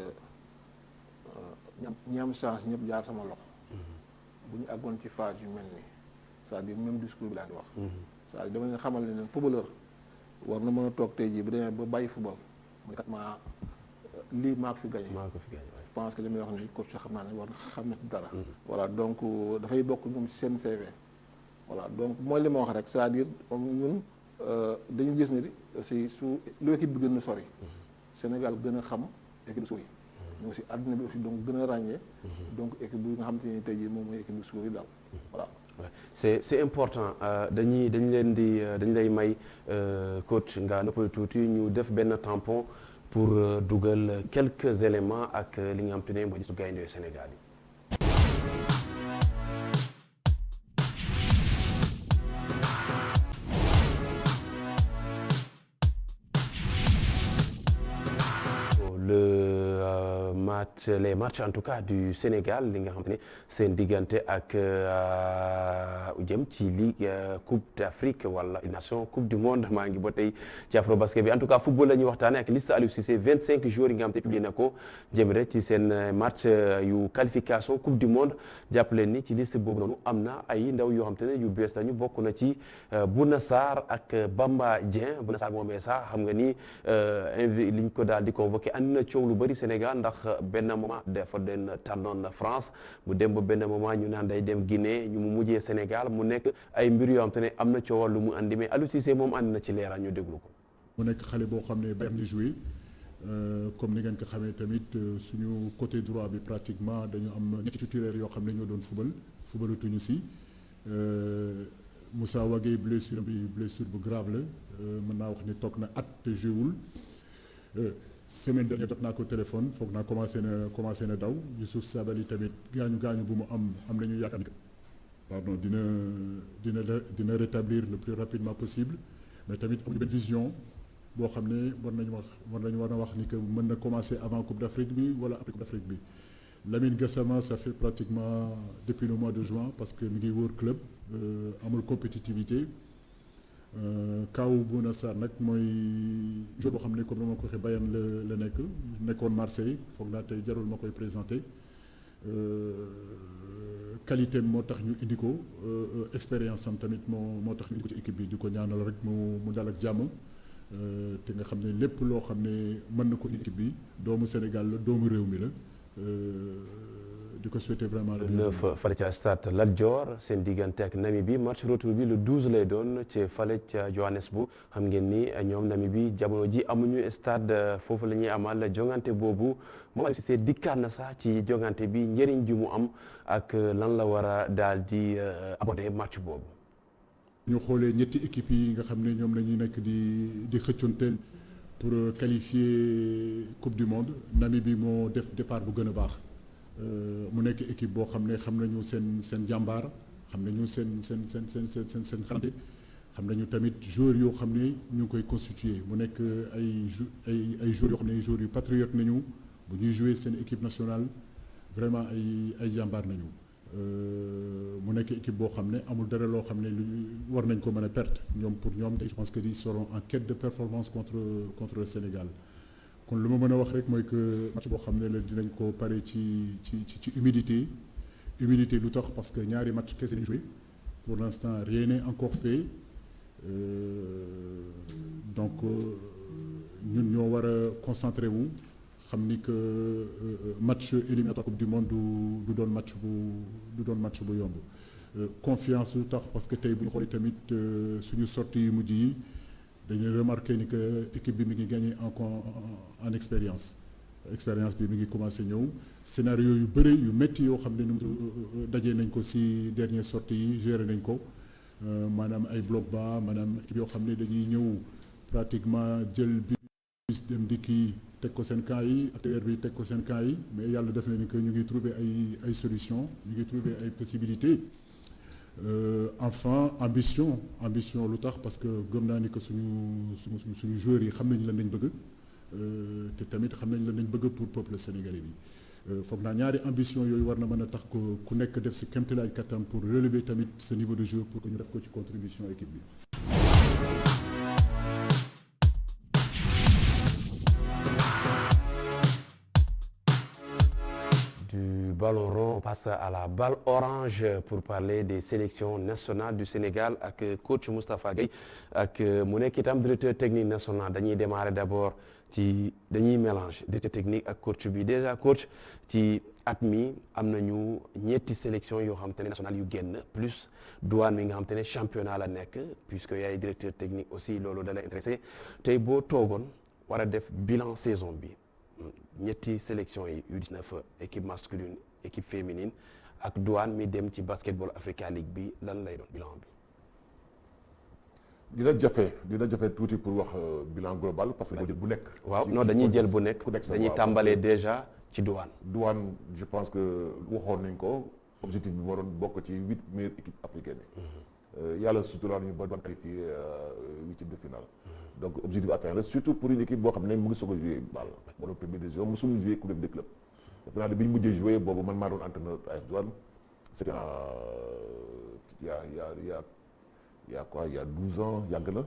ñi am chance ñëpp jaar sama loxo. bu ñu àggoon ci phase yu mel nii c'est-à-dire même discours bi laa di wax. c'est-à-dire dama leen xamal ne leen footballeur war na mën a toog tey jii bu demee ba bàyyi football mu kat maa lii maa ko fi gagné. maa ko fi gagné je pense que li may wax nii coach xam naa ne war na xam na ci dara. voilà donc dafay bokk ñoom ci seen CV. voilà donc mooy li ma wax rek c'est-à-dire ñun dañu gis ni aussi su lu équipe bi gën a sori. Sénégal gën a xam équipe bi suuf yi. mais aussi àdduna bi aussi donc gën a ràññee. donc équipe bi nga xam te ne tey jii moom mooy équipe bi suuf yi daal voilà. c'est important dañ lay may coach nga noppal tuuti ñu def benn tampon pour dugal quelques éléments ak li nga xam te ne mooy gisu gaynde Sénégal yi. les matchs en tout cas du Sénégal li nga xam ne seen diggante ak jëm ci ligue Coupe d'Afrique wala nation Coupe du monde maa ngi ba tey ci Afrobasket bi en tout cas football la ñuy waxtaanee ak liste Aliou Cissé 25 joueurs yi nga xam te publié na ko jëm rek ci seen match yu qualification Coupe du monde jàpp leen ni ci liste boobu noonu am na ay ndaw yoo xam te ne yu bees lañu bokk na ci Bouna Sarr ak Bamba Dieng Bouna Sarr moomee sax xam nga ni liñ ko daal di convoqué andi na coow lu bëri Sénégal ndax benn moment dafa den tànnoon France mu dem ba benn moment ñu naan day dem Guinée ñu mu mujjee Sénégal mu nekk ay mbir yoo xam te ne am na coowal lu mu andi mais Aliou Cissé moom andi na ci leeral ñu déglu ko. mu nekk xale boo xam ne ba am di joué comme ni ngeen ko xamee tamit suñu côté droit bi pratiquement dañu am ñetti titulaires yoo xam ne ñoo doon fubalatuñu si Moussa Wagué blessure bu grave la mën naa wax ni toog na at te joué wul semaine dernière jot naa ko téléphone foog naa commencé na daw Youssouf Sabaly tamit gaañu bu mu am nañu yaakaar ni pardon dina rétablir le plus rapidement possible mais tamit am benn vision boo xam ne war na wax ni que mën na commencer avant Coupe d'Afrique bi wala après Coupe d'Afrique bi Lamine Gassama ça fait pratiquement depuis le mois de juin parce que mi ngi wër club amul compétitivité kaw Bouna Sarr nag mooy joueur boo xam ne comme dama ko waxee Bayern la nekkoon Marseille foog naa tey jarul ma koy présenter qualité moo tax ñu indi ko expérience am tamit moo tax ñu indi ko ci équipe bi di ko ñaanal rek mu dal ak jàmm te nga xam ne lépp loo xam ne mën na ko indi équipe bi doomu Sénégal la doomu réew mi la di ko souhaiter vraiment le bienvenue. Fale ca stade Lat Dior seen diggante ak Namibie match retour bi le 12 lay doon ci fale ca Johannesburg xam ngeen ni ñoom Namibie jamono ji amuñu stade foofu la ñuy amal jongante boobu moom Aliou Cissé dikkaat na sax ci jongante bi njëriñ ji mu am ak lan la war a daal di aborder match boobu. ñu xoolee ñetti équipes yi nga xam ne ñoom la ñuy nekk di xëccoonteel pour qualifier Coupe du Monde Namibie moo def départ bu gën a baax mu nekk équipe boo xam ne xam nañu seen jàmbaar xam nañu seen xamante xam nañu tamit joueurs yoo xam ne ñu ngi koy constituer mu nekk ay joueurs yoo xam ne joueurs yu patriote nañu bu ñuy jouer seen équipe nationale vraiment ay jàmbaar nañu mu nekk équipe boo xam ne amul dara loo xam ne lu war nañ ko mën a perte ñoom pour ñoom je pense que ils seront en quête de performance contre le Sénégal kon lu ma mën a wax rek mooy que match boo xam ne la dinañ ko pare ci humidité lu tax parce que ñaari match kese lañ joué pour l'instant rien n'est encore fait donc ñun ñoo war a concentré wu xam ni que match éliminatoire Coupe du Monde du doon match bu yomb confiance lu tax parce que tey bu ñu xoolee tamit suñu sortie yu mujj yi dañuy remarqué ni que équipe bi mi ngi gagné en expérience bi mi ngi commencé ñëw scénario yu bëri yu métti yoo xam ne nu dajee nañ ko ci dernière sortie yi géré nañ ko maanaam ay bloc bas maanaam équipe yoo xam ne dañuy ñëw pratiquement jël bus dem dikki teg ko seen camp yi acteur bi teg ko seen camp yi mais yàlla def na ni que ñu ngi trouver ay solutions ñu ngi trouver ay possibilités enfin ambition lu tax parce que gëm naa ni que suñu joueurs yi xam nañ lan lañ bëgg te tamit xam nañ lan lañ bëgg pour peuple sénégalais bi foog naa ñaari ambition yooyu war na mën a tax ko ku nekk def si kéemtalaay kattan pour relever tamit ce niveau de jeu pour que ñu def ko ci contribution équipe bi. Du ballon rond, on passe à la balle orange pour parler des sélections nationales du Sénégal ak coach Moustapha Gueye ak mu nekk itam directeur technique national dañuy démarrer d'abord dañuy mélange directeur technique ak coach bi déjà coach ci at mi am nañu ñetti sélection yoo xam te ne national yu génn plus douane mi nga xam te ne championnat la nekk puisque yaay directeur technique aussi loolu da lay intéressé tey boo toogoon war a def bilan saison bi ñetti sélection yi U19 équipe masculine équipe féminine ak douane mi dem ci basketball Africa League bi lan lay doon bilan bi. dina jafe tuuti pour wax bilan global parce que bu nekk. waaw non dañuy jël bu nekk dañuy tàmbalee déjà ci douane. douane je pense que waxoon nañ ko objectif bi moo doon bokk ci 8 meilleures équipes africaines yi. yàlla suturaal ñu ba doon qualifié huitième de finale. donc objectif atteint la surtout pour une équipe boo xam ne mu ngi soog a joué ball moo doon première division mosul joué coupe des clubs defe naa ne bi ñu mujjee joué boobu man maa doon entraîneur AS Douane c'était il y a 12 ans yàgg na.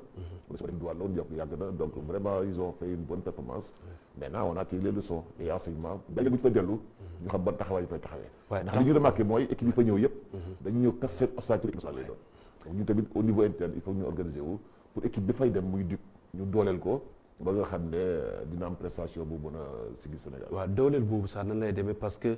wala soo Douane loolu yàgg na donc vraiment ils ont fait une bonne performance. maintenant on a tiré les leçons et enseignements dañu bu ñu fa dellu. ñu xam ban taxawaay ñu fay taxawee. ndax li ñu remarqué mooy équipe yi fa ñëw yëpp. dañu ñëw kas seen ossature équipe nationale lay doon. donc ñun tamit au niveau interne il faut ñu organiser wu pour équipe bi fay dem muy dugg ñu dooleel ko ba nga xam ne dina am prestation bu mën a sigil Sénégal. waaw dooleel boobu sax nan lay demee parce que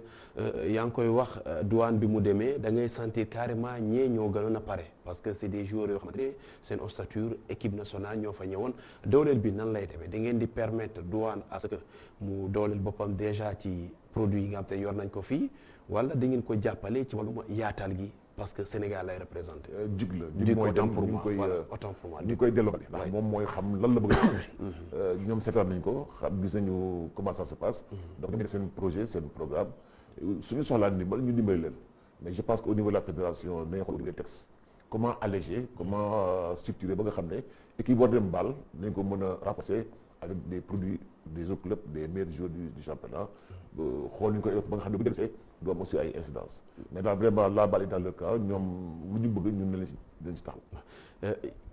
yaa ngi koy wax douane bi mu demee da ngay sentir carrément ñee ñoo gënoon a pare parce que c'est des joueurs yoo xamante ne seen ossature équipe nationale ñoo fa ñëwoon dooleel bi nan lay demee da ngeen di permettre douane à ce que mu dooleel boppam déjà ci produit yi nga xam te yor nañ ko fii wala da ngeen ko jàppale ci wàllum yaatal gi. parce que Sénégal lay représenté. jug mooy dem ñu ngi koy delloo ndax moom mooy xam lan la bëgg a ñoom seetaan nañ ko xam gis nañu comment ça se passe. donc ñu def seen projet seen programme suñu soxlaa ndimbal ñu dimbali leen mais je pense que au niveau de la fédération nañu xool des textes comment alléger comment structurer ba nga xam ne équipe war dem baal nañ ko mën a renforcer avec des produits des autres clubs des meilleurs joueurs du championnat xool ñu koy ba nga xam ne bu demee du am aussi ay incidences mais daal vraiment la balle est dans le camp ñoom lu ñu bëgg ñun dañ ci taxaw.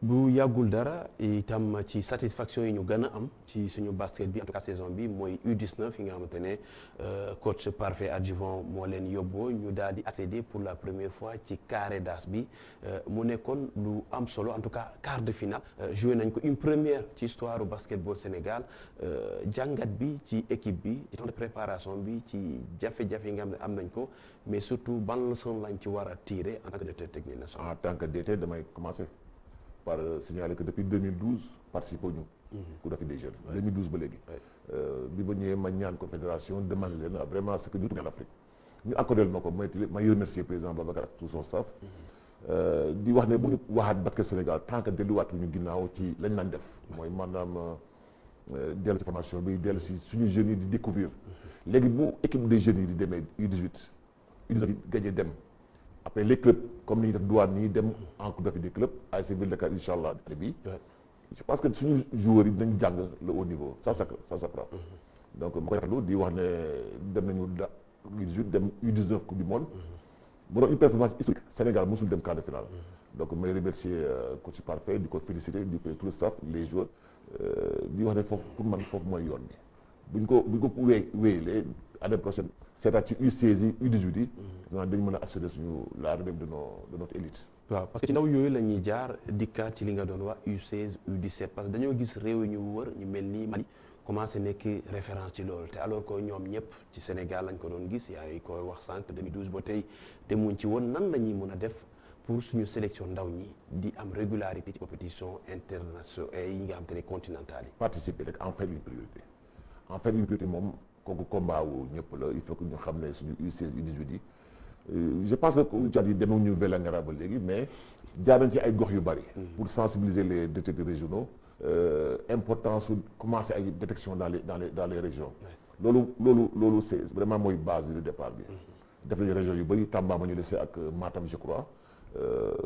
bu yàggul dara itam ci satisfaction yi ñu gën a am ci suñu basket bi en tout cas saison bi mooy U19 yi nga xamante ne coach Parfait Adjuvant moo leen yóbboo ñu daal di accéder pour la première fois ci carré d'as bi mu nekkoon lu am solo en tout cas quart de finale joué nañ ko une première ci histoire basketball Sénégal jàngat bi ci équipe bi ci temps de préparation bi ci jafe-jafe yi nga xam ne am nañ ko mais surtout ban leçon lañ ci war a tirer en tant que directeur technique national. en tant que DT damay commencer par signaler que depuis 2012 participé ñu. Coupe d'Afrique des jeunes. 2012 ba léegi. bi ba ñëwee ma ñaan ko fédération demande leen vraiment ce que ñu tuddee en Afrique ñu accordé ma ko may remercier président Babacar ak tout son staff. di wax ne bu ñu waxaat basket Sénégal tant que delluwaat ñu ginnaaw ci lañ naan def mooy maanaam dellu ci formation bi dellu si suñu jeunes yi di découvrir léegi bu équipe des jeunes yi di demee U18 U18 gagné dem après les clubs comme ni ñu def douane nii dem en coupe d'Afrique des clubs ASC Ville de Dakar incha allah bi je pense que suñu joueurs yi dinañ jàng le haut niveau ça s'apprend donc ma koy rafetlu di wax ne dem nañu U18 dem U19 coupe du monde mu doon une performance historique Sénégal mosul dem quart de finale donc may remercier coach Parfait di ko féliciter di ko tout le staff les joueurs di wax ne foofu pour man foofu mooy yoon bi buñ ko wéyalee année prochaine c'est-à-dire ci U16 yi U18 yi dañu mën a assurer suñu la relève de notre élite. waaw parce que ci ndaw yooyu la ñuy jaar dikkaat ci li nga doon wax U16 U17 parce que dañoo gis réew yi ñu wër ñu mel ni Mali commencé nekk référence ci loolu te alors que ñoom ñëpp ci Sénégal lañ ko doon gis yaa ngi koy wax sànq 2012 ba tey demuñ ci woon nan la ñuy mën a def pour suñu sélection ndaw ñi di am régularité ci compétition internationale yi nga xam te ne continentale yi. participer rek en faire une priorité moom kooku combat wu ñëpp la il faut que ñu xam ne suñu U16 U18 yi je pense que jat yi demuñu Vélingara ba léegi mais jaar nañ ci ay gox yu bari. pour sensibiliser les directeurs régionaux. Importance su commencer ay détection dans les régions. loolu c'est vraiment mooy base du départ bi. def nañu région yu bari Tamba ma ñu laissé ak Matam je crois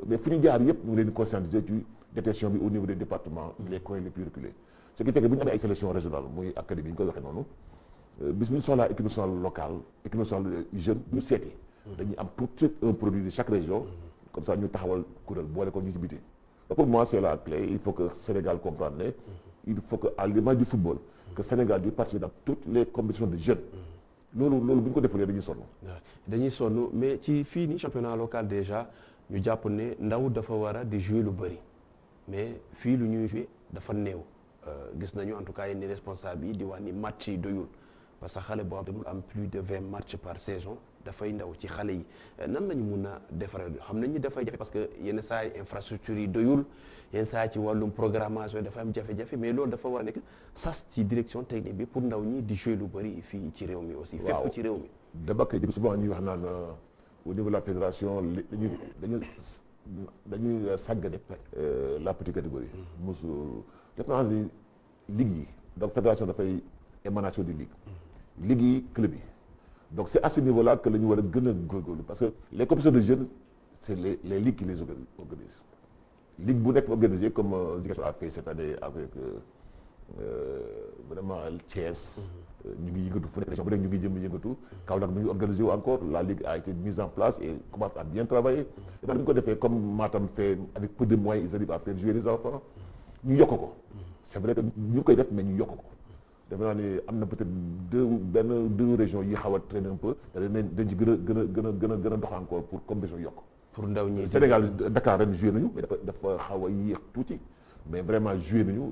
mais fu ñu jaar yëpp ñu ngi leen di conscientiser ci détection bi au niveau des départements les coins les plus reculés. ce qui fait que bu ñu amee ay sélection régionale muy académie yi ñu koy waxee noonu bis bu ñu soxlaa équipe nationale locale équipe nationale jeune ñu seeti. dañuy am tout de suite un produit de chaque région. comme ça ñu taxawal kuréel boole ko ñu ci biti. pour moi c'est la clé il faut que Sénégal comprenne ne il faut que à l'image du football que Sénégal di participer dans toutes les compétitions de jeunes loolu bu ñu ko defulee dañuy sonn mais ci fii nii championnat local déjà ñu jàpp ne ndaw dafa war a di jouer lu bëri mais fii lu ñuy jouer dafa néew gis nañu en tout cas yenn responsable yi di wax ni match yi doyul parce que xale boo xam ne am plus de 20 matchs par saison dafay ndaw ci xale yi nan lañu mun a defaree xam nañ ni dafay jafe parce que yenn saa yi infrastructure yi doyul yenn saa ci wàllum programmation dafa am jafe-jafe mais loolu dafa war a nekk sas ci direction technique bi pour ndaw ñi di jouer lu bëri fii ci réew mi aussi. waaw fépp ci réew mi. dama koy dégg souvent ñuy wax naan au niveau de la fédération dañuy sàggane la petite catégorie. mosul def naa ni ligue yi donc fédération dafay émanation des ligues. ligue yi club yi. donc c'est à ce niveau-là que la ñu war a gën a góorgóorlu parce que les compétitions de jeunes c'est les ligues qui les organisent ligue bu nekk organisé comme Ziguinchor a fait cette année avec vraiment Thiès. ñu ngi yëngatu fu nekk région bu nekk ñu ngi jëm yëngatu. Kaolack mi ngi organisé wu encore la ligue a été mise en place et commence à bien travailler. et dañu ko defee comme Matam fait avec peu de moyens ils arrivent à faire jouer les enfants ñu yokk ko. c'est vrai que ñu ngi koy def mais ñu yokk ko. defe naa ni am na peut-être deux régions yi xaw a traîner un peu dañ ci gën a dox encore pour compétition yokk. pour ndaw ñi Sénégal Dakar ren joué nañu mais dafa xaw a yéex tuuti mais vraiment joué nañu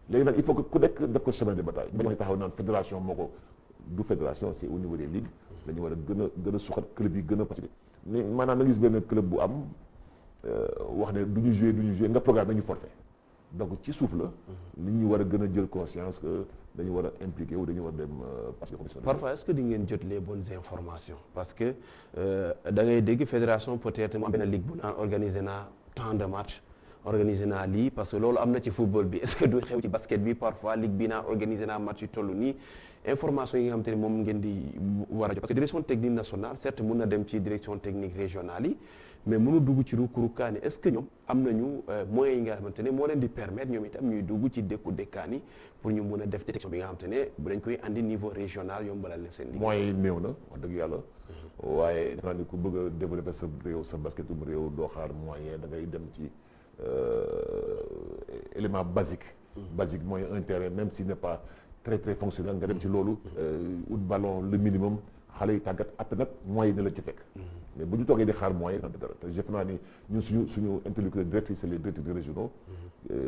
léegi nag il faut que ku nekk def ko chemin de bataille. ñu taxaw naan fédération moo ko du fédération c'est au niveau des ligues la ñu war a gën a suxat club yi gën a participer mais maanaam na gis benn club bu am wax ne du ñu joué nga programme nañu forfait donc ci suuf la. nit ñi war a gën a jël conscience que dañu war a impliqué wu dañu war a dem participer. parfois est-ce que di ngeen jot les bonnes informations parce que da ngay dégg fédération peut-être mu am benn ligue bu naan organiser naa tant de matchs organiser naa lii parce que loolu am na ci football bi est-ce que du xew ci basket bi parfois ligue bi naa organiser naa match yu toll nii information yi nga xam te ne moom ngeen di war a jot parce que direction technique nationale certes mun na dem ci direction technique régionale yi mais mënu dugg ci ruukaani est-ce que ñoom am nañu moyens yi nga xamante ne moo leen di permettre ñoom itam ñuy dugg ci dëkkaan yi pour ñu mun a def détection bi nga xamante ne bu dañ koy andi niveau régional yombalal leen seen liggéey. moyens yi néew na wax dëgg yàlla waaye dafa naa ni ku bëgg a développer sa réew sa basketum réew doo xaar moyen da ngay dem ci élément basique. basique mooy un terrain même s'il n'est pas très très fonctionnel nga dem ci loolu. ut ballon le minimum xale yi tàggat après nag moyens yi ne la ci fekk. mais bu ñu toogee di xaar moyen yi dara te jëf naa ni ñun suñu interlocuteur directrice c'est les directeurs régionaux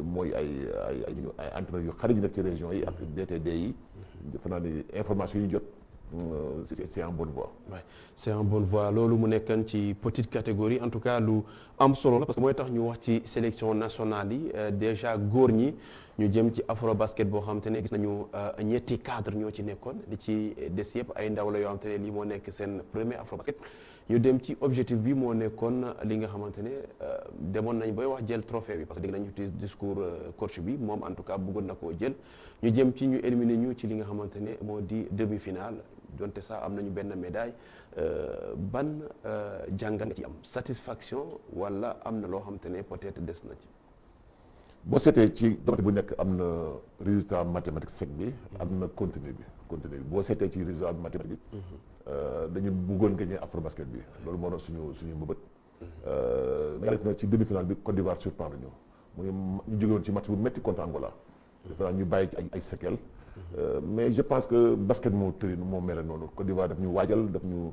mooy ay entraîneurs yu xarit ñu nekk ci régions yi ak DTD yi jëf naa ni information yi ñu jot c'est en bonne voie. Ouais, c'est en bonne voie loolu mu nekkan ci petite catégorie en tout cas lu am solo la parce que mooy tax ñu wax ci sélection nationale yi déjà góor ñi ñu jëm ci afro basket boo xamante ne gis nañu ñetti cadre ñoo ci nekkoon li ci des yëpp ay ndaw la yoo xamante ne lii moo nekk seen premier afro basket ñu dem ci objectif bi moo nekkoon li nga xamante ne demoon nañ bay wax jël trophée bi parce que dégg nañu ci discours coach bi moom en tout cas bëggoon na koo jël ñu jëm ci ñu éliminer ñu ci li nga xamante ne moo di demi-finale donte sax am nañu benn médaille ban jàngat nga ci am satisfaction wala am na loo xamante ne peut-être des na ci. boo seetee ci domaine bu nekk am na résultat mathématique sec bi am na contenu bi boo seetee ci résultat mathématique bi dañu bëggoon gagner Afrobasket bi loolu moo doon suñu mbëbët mais def na ci demi-finale bi Côte d'Ivoire surprendre ñu ñu jóge woon ci match bu métti contre Angola defe naa ñu bàyyi ci ay séquelles mais je pense que basket moo mel noonu Côte d'Ivoire daf ñu waajal daf ñu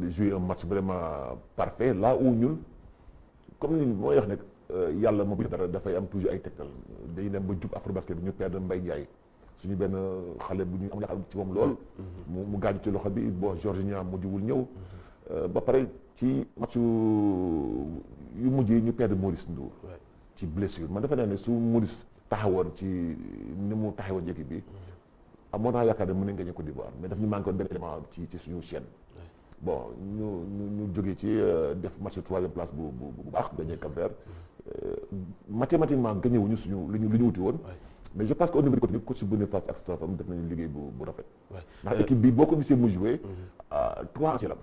jouer un match vraiment parfait là où ñun comme ni mooy wax ne yàlla moo bu dara dafay am toujours ay tegtal dañuy dem ba jub Afrobasket bi ñu perdre Mbaye Ndiaye suñu benn xale bu ñu am yaakaar ci moom lool mu gaañu ci loxo bi bon Georgien mujjul ñëw ba pare ci match yu mujj yi ñu perdre Maurice Ndour ci blessure man defe naa ne su Maurice taxawoon ci ni mu taxawoon équipe bi amoon naa yaakaar ne mën nañ gagner Côte d'Ivoire mais daf ñu manqué woon benn élément ci suñu chaîne bon ñu jógee ci def match troisième place bu baax gagné Cap-Vert mathématiquement gagné wuñu suñu lu ñu wuti woon mais je pense que au niveau du contenu coach Boniface ak staffam def nañu liggéey bu rafet ndax équipe bi boo ko gisee mu joué 3 anciens la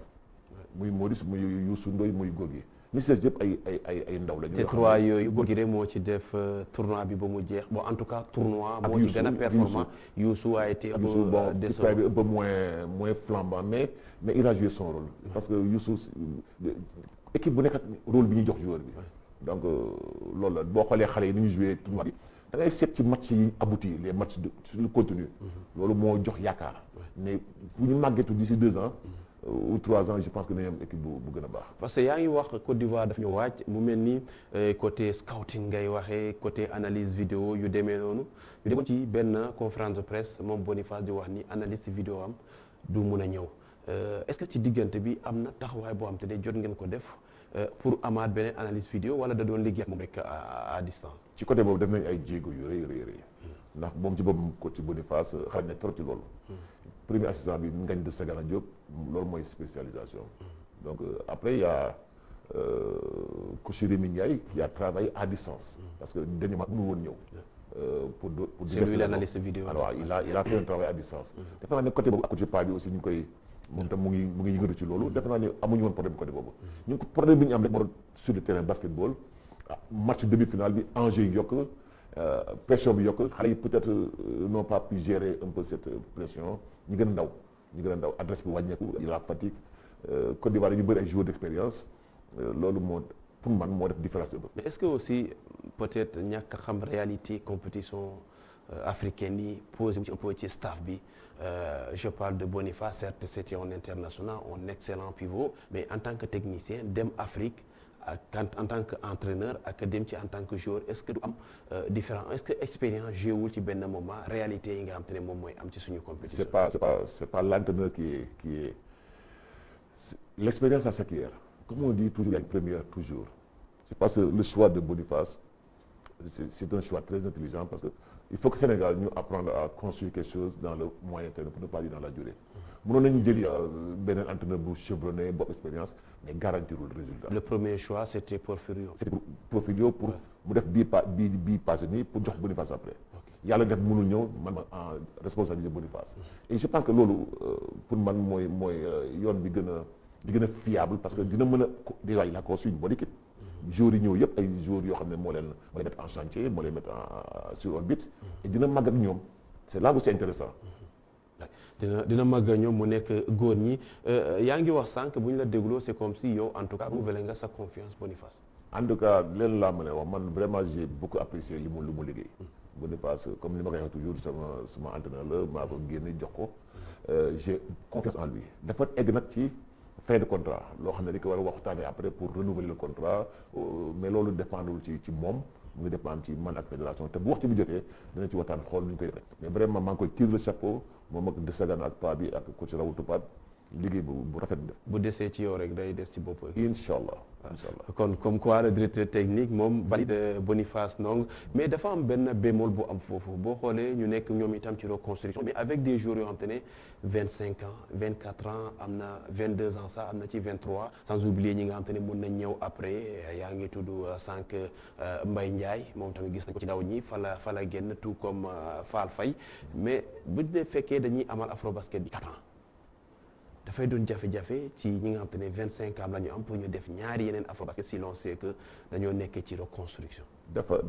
muy Maurice muy Youssou Ndoye muy Gorgui ñi si des yëpp ay ndaw la ñu. te 3 yooyu Gorgui rek moo ci def tournoi bi ba mu jeex bon en tout cas tournoi moo ci gën a performant Youssou a été bon décevant bi un peu moins flambant mais il a joué son rôle parce que Youssou équipe bu nekk ak rôle bi ñuy jox joueur bi donc loolu la boo xoolee xale yi ni ñu joué tournoi bi da ngay seet ci match yi abouti les matchs sur le contenu loolu moo jox yaakaar mais fu ñu màggeetu d'ici 2 ans ou 3 ans je pense que dañuy am équipe bu gën a baax. parce que yaa ngi wax Côte d'Ivoire daf ñu waaj mu mel ni côté scouting ngay waxee côté analyse vidéo yu demee noonu ñu demoon ci benn conférence de presse moom Boniface di wax ni analyse vidéo am du mun a ñëw est-ce que ci diggante bi am na taxawaay boo xam te ne jot ngeen ko def pour amaat beneen analyse vidéo wala da doon liggéey ak moom rek à distance. ci côté boobu def nañ ay jéego yu rëy ndax moom ci boobu coach Boniface xam ne trop ci loolu. premier assistant bi Ngagne de Sagana Diop loolu mooy spécialisation donc après il y a coach Rémi Ndiaye qui a travaillé à distance parce que dernièrement mënu woon ñëw pour c'est lui l'analyste vidéo alors il a fait un travail à distance defe naa ne côté boobu ak coach Pa bi aussi ñu ngi koy moom tam mu ngi yëngatu ci loolu defe naa ne amuñu woon problème côté boobu ñun problème bi ñu am rek moo doon sur le terrain basketball match demi-finale bi enjeu yi yokk pression bi yokk xale yi peut-être n'ont pas pu gérer un peu cette pression ñu gën a ndaw adresse bi wàññeeku la fatigue Côte d'Ivoire ñu bëri ay joueurs d'expérience loolu moo pour man moo def différence bi. mais est-ce que aussi peut-être ñàkk a xam réalité compétition africaine yi posé un peu ci staff bi je parle de Boniface certes c'était un international un excellent pivot mais en tant que technicien dem Afrique en tant que entraîneur ak dem ci en tant que joueur est-ce que du am différent est-ce que expérience jéewul ci benn moment réalité yi nga xam te ne moom mooy am ci suñu compétition. c'est pas l'entraîneur qui est l'expérience ça s'acquiert comme on dit toujours il y a une première toujours je pense que le choix de Boniface c'est un choix très intelligent parce que il faut que Sénégal ñu apprendre à construire quelque chose dans le moyen terme pour ne pas dire dans la durée mënoon nañu jëli beneen entraîneur bu chevronné bopp expérience mais garantirul résultat. le premier choix c'était Porfirio. c'était Porfirio pour mu def bii passé nii pour jox Boniface après. yàlla def mënul ñëw man ma en responsabiliser Boniface. et je pense que loolu pour man mooy yoon bi gën a fiable parce que dina mën a déjà il a construit une bonne équipe. joueurs yi ñëw yëpp ay joueurs yoo xam ne moo leen mettre en chantier moo leen mettre sur orbite et dina màgg ak ñoom c'est là où c'est intéressant. dina màgg ñoom mu nekk góor ñi yaa ngi wax sànq bu ñu la dégloo c'est comme si yow en tout cas renouvelé nga sa confiance Boniface. en tout cas leen laa mën a wax man vraiment j'ai beaucoup apprécié li mu liggéey. Boniface comme li ma koy wax toujours sama entraîneur la maa ko génne jox ko j'ai confiance en lui dafa egg nag ci fin de contrat loo xam ne dañ ko war a waxtaanee après pour renouveler le contrat mais loolu dépendul ci moom mu ngi dépendre ci man ak fédération te bu waxtu bi jotee dina ci waxtaan xool nu ñu koy defee mais vraiment maa ngi koy tirer le chapeau moom ak De Sagana ak Pa bi ak coach Raoult Topade liggéey bu rafet def. bu desee ci yow rek day des ci bopp. incha allah incha allah. kon comme quoi le directeur technique moom valide Boniface Ndong mais dafa am benn bémol bu am foofu boo xoolee ñu nekk ñoom itam ci reconstruction mais avec des joueurs yoo xam te ne 25 ans 24 ans am na 22 ans sax am na ci 23 sans oublier ñi nga xam te ne mën nañ ñëw après yaa ngi tudd sànq Mbaye Ndiaye moom tamit gis nañ ko ci ndaw ñi fa la génn tout comme Fall Faye mais bu dee fekkee dañuy amal Afrobasket bi 4 ans. dafay doon jafe-jafe ci ñi nga xam te ne 25 ans la ñu am pour ñu def ñaari yeneen Afrobasket si l'on sait que dañoo nekkee ci reconstruction. dafa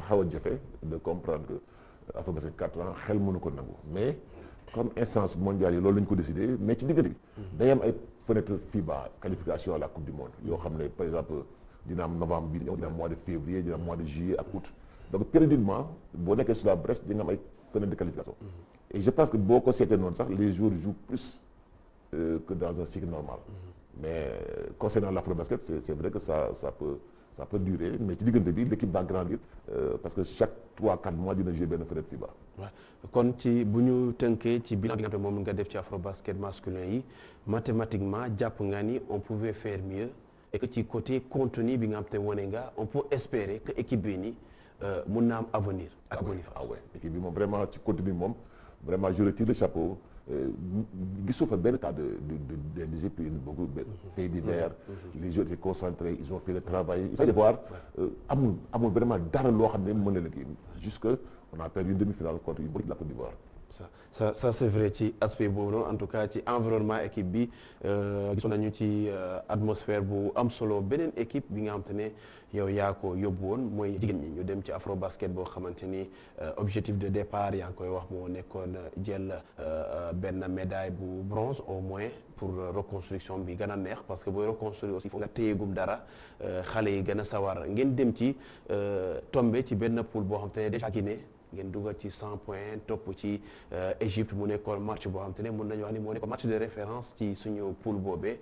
xaw a jafe de comprendre que Afrobasket 4 ans xel mënu ko nangu mais comme instance mondiale yi loolu la ñu ko décidé mais ci diggante bi. day am ay fenêtre FIBA qualification à la coupe du monde yoo xam ne par exemple dina am novembre bi dina am mois de février dina am mois de juillet ak août donc périodiquement boo nekkee sur la brèche dina am ay fenêtre de qualification. et je pense que boo ko seetee noonu sax les joueurs jouent plus. Que dans un cycle normal. Mais concernant l'Afrobasket, c'est vrai que ça peut durer, mais ci diggante bi l'équipe va grandir parce que chaque 3-4 mois dina jouer benn fenêtre FIBA. waaw kon ci bu ñu tënkee ci bilan bi nga xam ne moom nga def ci Afrobasket masculin yi mathématiquement jàpp nga ni on pouvait faire mieux et que ci côté contenu bi nga xam te wane nga on peut espérer que équipe bi ni mun na am avenir ak Boniface. ah ouais équipe bi moom vraiment ci contenu moom vraiment je retire le chapeau. gisoo fa benn cas d'indiscipline beaucoup de faits divers les joueurs étaient concentrés ils ont fait le travail il faut voir amul vraiment dara loo xam ne mën na la kii jusque on a perdu une demi-finale contre yu bëri de la Côte d'Ivoire. ça c'est vrai ci aspect boobu noonu en tout cas ci environnement équipe bi gisoon nañu ci atmosphère bu am solo beneen équipe bi nga xam te ne yow yaa ko yóbbu woon mooy jigéen ñi ñu dem ci Afrobasket boo xamante ni objectif de départ yaa ngi koy wax moo nekkoon jël benn médaille bu bronze au moins pour reconstruction bi gën a neex parce que booy reconstruire aussi foog nga téyegum dara xale yi gën a sawar ngeen dem ci tombé ci benn poule boo xam te ne déjà Guinée ngeen dugal ci 100 points topp ci Égypte mu nekkoon match boo xam te ne mën nañu wax ni moo nekkoon match de référence ci suñu poule boobee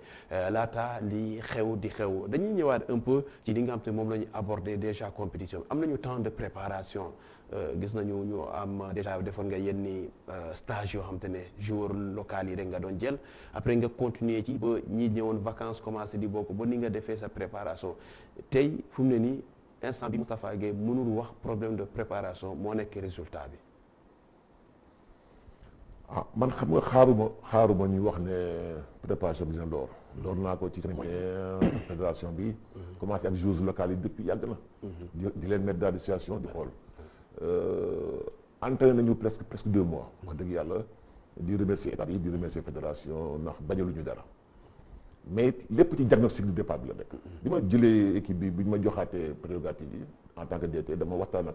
laata li xew di xew dañuy ñëwaat un peu ci li nga xam te moom la ñu aborder déjà compétition am nañu temps de préparation gis nañu ñu am déjà defoon nga yenni stage yoo xam te ne joueur local yi rek nga doon jël après nga continuer ci ba ñi ñëwoon vacances commencé di bokk ba ni nga defee sa préparation tey fu mu ne nii instant bi Moustapha Gueye mënul wax problème de préparation moo nekk résultat bi. man xam nga xaaruma ñuy wax ne préparation bi dina door naa ko ci seen fédération bi commencé ak joueurs locaux yi depuis yàgg na di leen mettre dans des situations di xool entraîné nañu presque 2 mois wax dëgg yàlla di remercier état yi di remercier fédération ndax bañaluñu dara mais lépp ci diagnostic du départ bi la nekk. bi ma jëlee équipe bi ñu ma joxaatee prérogative yi en tant que DT dama waxtaan ak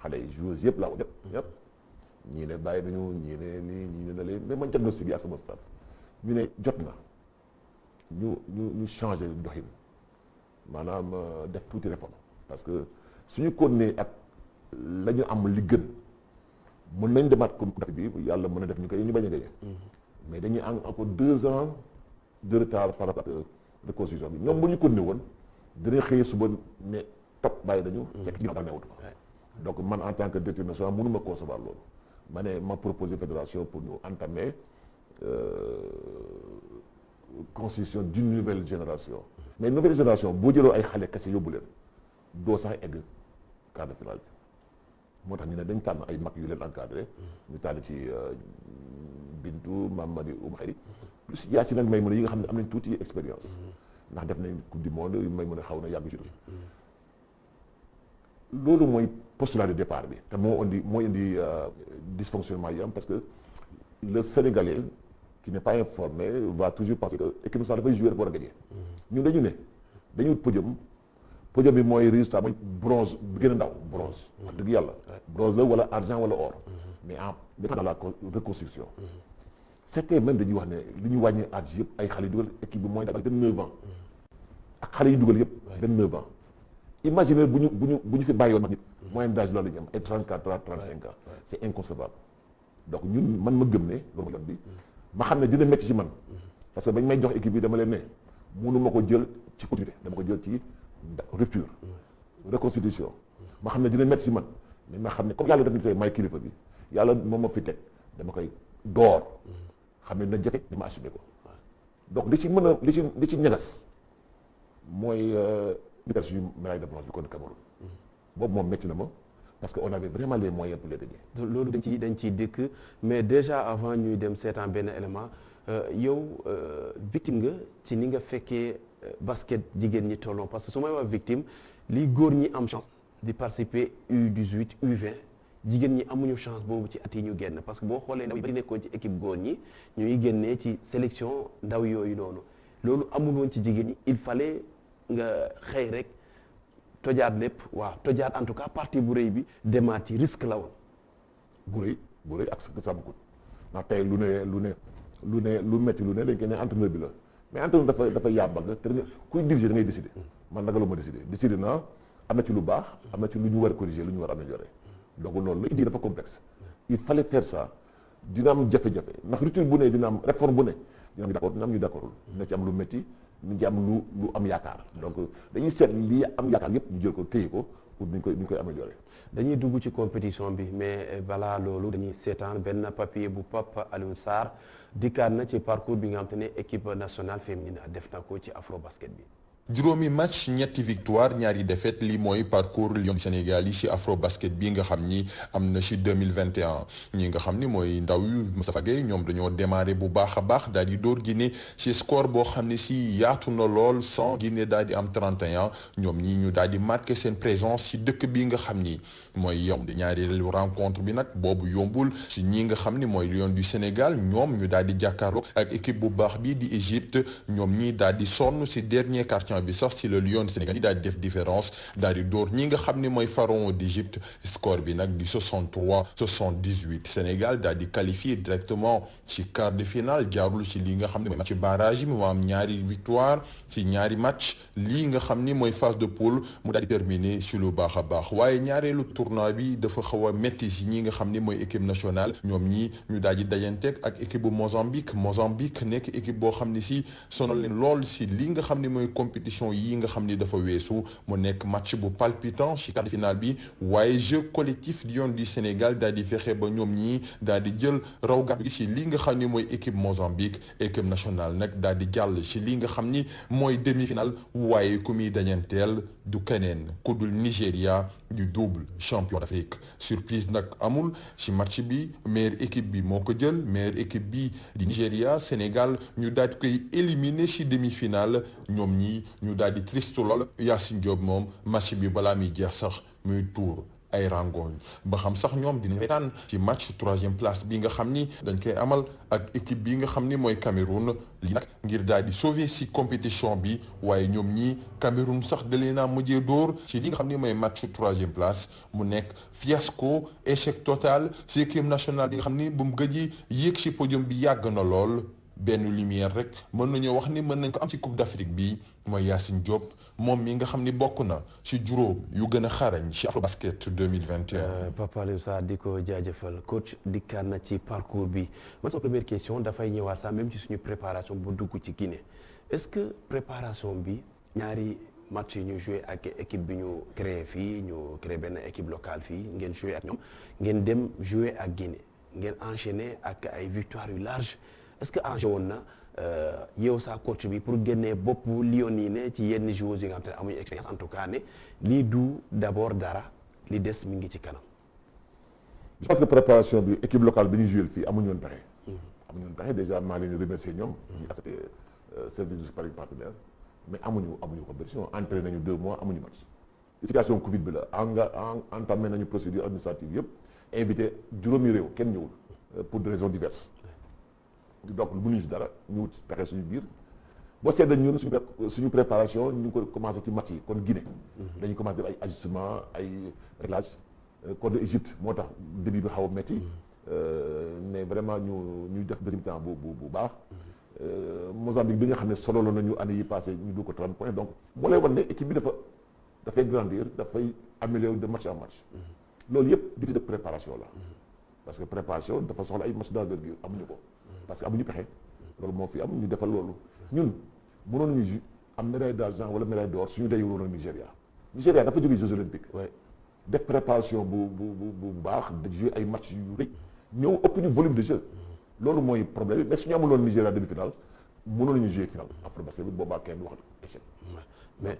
xale yi joueurs yëpp laa ko ñëpp ñii ne bàyyi nañu ñii ne nii ñii ne na leen mais man diagnostic bi ak sama staff ñu ne jot na ñu changer doxin maanaam def tuuti réforme parce que suñu continuer ak la ñu am li gën mën nañ demaat comme bi yàlla mën na def ñu koy ñu bañ a gañe mais dañuy am encore 2 ans de retard par rapport ak reconstruction bi ñoom bu ñu continuer woon dinañ xëyee suba ne topp bàyyi dañu fekk ñu dara newatu fa donc man en tant que directeur national mënuma concevoir loolu ma ne ma proposé fédération pour ñu entamer constitution d'une nouvelle génération mais nouvelle génération boo jëloo ay xale kese yóbbu leen doo sax egg quart de finale bi moo tax ñu ne dañ tànn ay mag yu leen encadré ñu tànn ci Bintu Mamadi Oumou Khayri plus Yacine ak Maymouna yi nga xam ne am nañ tuuti expérience ndax def nañ coupe du monde Maymouna xaw na yàgg ci loolu mooy postulat de départ bi te moo indi dysfonctionnement yi am parce que le Sénégalais qui n'est pas informé va toujours penser que équipe nationale dafay jouer dafa war a gagner ñun dañu ne dañu wut podium bi mooy résultat mooy bronze bi gën a ndaw bronze wax dëgg yàlla bronze la wala argent wala or mais en étant dans la reconstruction c'était même dañuy wax ne li ñu wàññi âge yëpp ay xale yu dugal équipe bi mooy daal 29 ans ak xale yu dugal yëpp 29 ans imaginez bu ñu fi bàyyoon mag nit moyenne d'âge loolu la ñu am ay 34 ans 35 ans c'est inconcevable donc ñun man ma gëm ne loolu yoon bi ma xam ne dina métti ci man parce que bañ may jox équipe bi dama leen ne mënu ma ko jël ci continuité dama ko jël ci rupture reconstitution ma xam ne dina métti ci man mais ma xam ne comme yàlla def na tey may kilifa bi yàlla moom ma fi teg dama koy door xam ne dina jafe dama assumé ko donc li ci mën a li ci ñagas mooy ñu perdre suñu médaille de bronze bi contre Cameroun boobu moom métti na ma parce que on avait vraiment les moyens pour les gagner. loolu dañ ciy dëkk mais déjà avant ñuy dem seetaan benn élément yow victime nga ci ni nga fekkee basket jigéen ñi tolloo parce que su may wax victime li góor ñi am chance di participer U18 U20 jigéen ñi amuñu chance boobu ci at yi ñu génn parce que boo xoolee ndaw yi bari nekkoon ci équipe góor ñi ñuy génnee ci sélection ndaw yooyu noonu loolu amul woon ci jigéen ñi il fallait nga xëy rek tojaat lépp waaw tojaat en tout cas partie bu rëy bi demaat ci risque la woon. bu rëy ak sa bëggut ndax tey lu metti lu ne dañ koy ne entraîneur bi la mais entraîneur dafa yàmbag te kuy diriger da ngay décider man ragaluma décider naa am na ci lu baax am na ci lu ñu war a corriger lu ñu war a améliorer donc loolu la indi dafa complexe il fallait faire ça dina am jafe-jafe ndax rupture bu ne dina am réforme bu ne dina am ñu d'accord dina am ñu d'accordul dina ci am lu metti ñu ci am lu am yaakaar donc dañuy seet lii am yaakaar yëpp ñu jël ko téye ko pour ñu koy améliorer. dañuy dugg ci compétition bi mais balaa loolu dañuy seetaan benn papier bu Pape Alioune Sarr dikkaat na ci parcours bi nga xam te ne équipe nationale féminine def na ko ci Afrobasket bi. juróomi match ñetti victoire ñaari défaite lii mooy parcours Lions du Sénégal yi ci Afrobasket bi nga xam ni am na ci 2021 ñi nga xam ni mooy ndaw yu Moustapha Gueye ñoom dañoo démarré bu baax a baax daal di dóor Guinée ci score boo xam ne ci yaatu na lool sans Guinée daal di am 31 ñoom ñii ñu daal di marqué seen présence ci dëkk bi nga xam ni mooy yomb di ñaareelu rencontre bi nag boobu yombul ci ñi nga xam ni mooy Lions du Sénégal ñoom ñu daal di jàkkaarloo ak équipe bu baax bi di Égypte ñoom ñii daal di sonn ci dernier quart bi sax ci le Lion Sénégal yi daal di def différence daal di dóor ñi nga xam ne mooy pharaon d'Égypte score bi nag di 63-78 Sénégal daal di qualifié directement ci quart de finale jaarul ci lii nga xam ne mooy match barrage yi mu am ñaari victoire ci ñaari match lii nga xam ni mooy phase de poule mu daal di terminé ci lu baax a baax waaye ñaareelu tournoi bi dafa xaw a métti ci ñi nga xam ni mooy équipe nationale ñoom ñii ñu daal di dajanteeg ak équipe bu Mozambique nekk équipe boo xam ne ci sonal leen lool ci lii nga xam ne mooy compétition yi nga xam ni dafa weesu mu nekk match bu palpitant ci quart de finale bi waaye jeu collectif Lions du Sénégal daal di fexe ba ñoom ñii daal di jël raw gàddu gi ci li nga xam ni mooy équipe Mozambique équipe nationale nag daal di jàll ci li nga xam ni mooy demi-finale waaye ku muy dañanteel du keneen ku dul Nigéria du double champion d'Afrique surprise nag amul ci match bi meilleure équipe bi moo ko jël meilleure équipe bi di Nigéria Sénégal ñu daal di koy éliminer ci demi-finale ñoom ñii ñu daal di triste lool Yacine Diop moom match bi balaa muy jeex sax muy tuur ay rangoñ ba xam sax ñoom dinañ retaan ci match troisième place bi nga xam ni dañ koy amal ak équipe bi nga xam ni mooy Cameroun li nag ngir daal di sauver ci compétition bi waaye ñoom ñii Cameroun sax da leen a mujjee dóor ci li nga xam ni mooy match troisième place mu nekk fiasco échec total ci équipe nationale bi nga xam ni bu mu gëj yéeg ci podium bi yàgg na lool benn lumière rek mën nañoo wax ni mën nañ ko am ci Coupe d'Afrique bi mooy Yacine Diop moom mi nga xam ni bokk na ci juróom yu gën a xarañ ci Afrobasket 2021. Papa Alioune Sarr di ko jaajëfal coach dikkaat na ci parcours bi man sama première question dafay ñëwaat sax même ci suñu préparation bu dugg ci Guinée est-ce que préparation bi ñaari match yi ñu joué ak équipe bi ñu créé fii ñu créé benn équipe locale fii ngeen joué ak ñoom ngeen dem joué ak Guinée ngeen enchaîné ak ay victoires yu large est-ce que enjeu woon na yow sa coach bi pour génnee bopp Lions yi ne ci yenn joueurs yi nga xam te ne amuñu expérience en tout cas ne lii du d'abord dara li des mi ngi ci kanam. je pense que préparation bi équipe locale bi ñu joué fii amuñu woon pexe. amuñu woon pexe déjà maa leen di remercier ñoom. ñu accepté service de sparring partenaire mais amuñu compétition entraîné nañu 2 mois amuñu match. situation Covid bi la entamé nañu procédure administrative yëpp invité juróomi réew kenn ñëwul pour des raisons diverses. donc mënuñu si dara ñu wut pexe suñu biir boo seetlee ñun suñu préparation ñu ngi ko commencé ci match yi kon Guinée. dañuy commencé def ay ajustement ay réglage contre Égypte moo tax début bi xaw a métti mais vraiment ñu def deuxième temps bu baax. Mozambique bi nga xam ne solo la nañu année yi passé ñu dugg ko 30 points donc moo lay wan ne équipe bi dafay grandir dafay améliorer de match en match. loolu yëpp déficit de préparation la. parce que préparation dafa soxla ay match d'envergure amuñu ko. parce que amuñu pexe loolu moo fi am ñu defal loolu ñun mënoon nañu am médaille d'argent wala médaille d'or suñu dee woon ak Nigéria dafa jógee Jeux olympiques. def préparation bu baax de jouer ay match yu rëy ñëw ëpp ñu volume de jeu. loolu mooy problème bi mais suñu amuloon Nigéria demi-finale mënoon nañu jouer final Afrobasket bi boobaa kenn du wax échec. Mais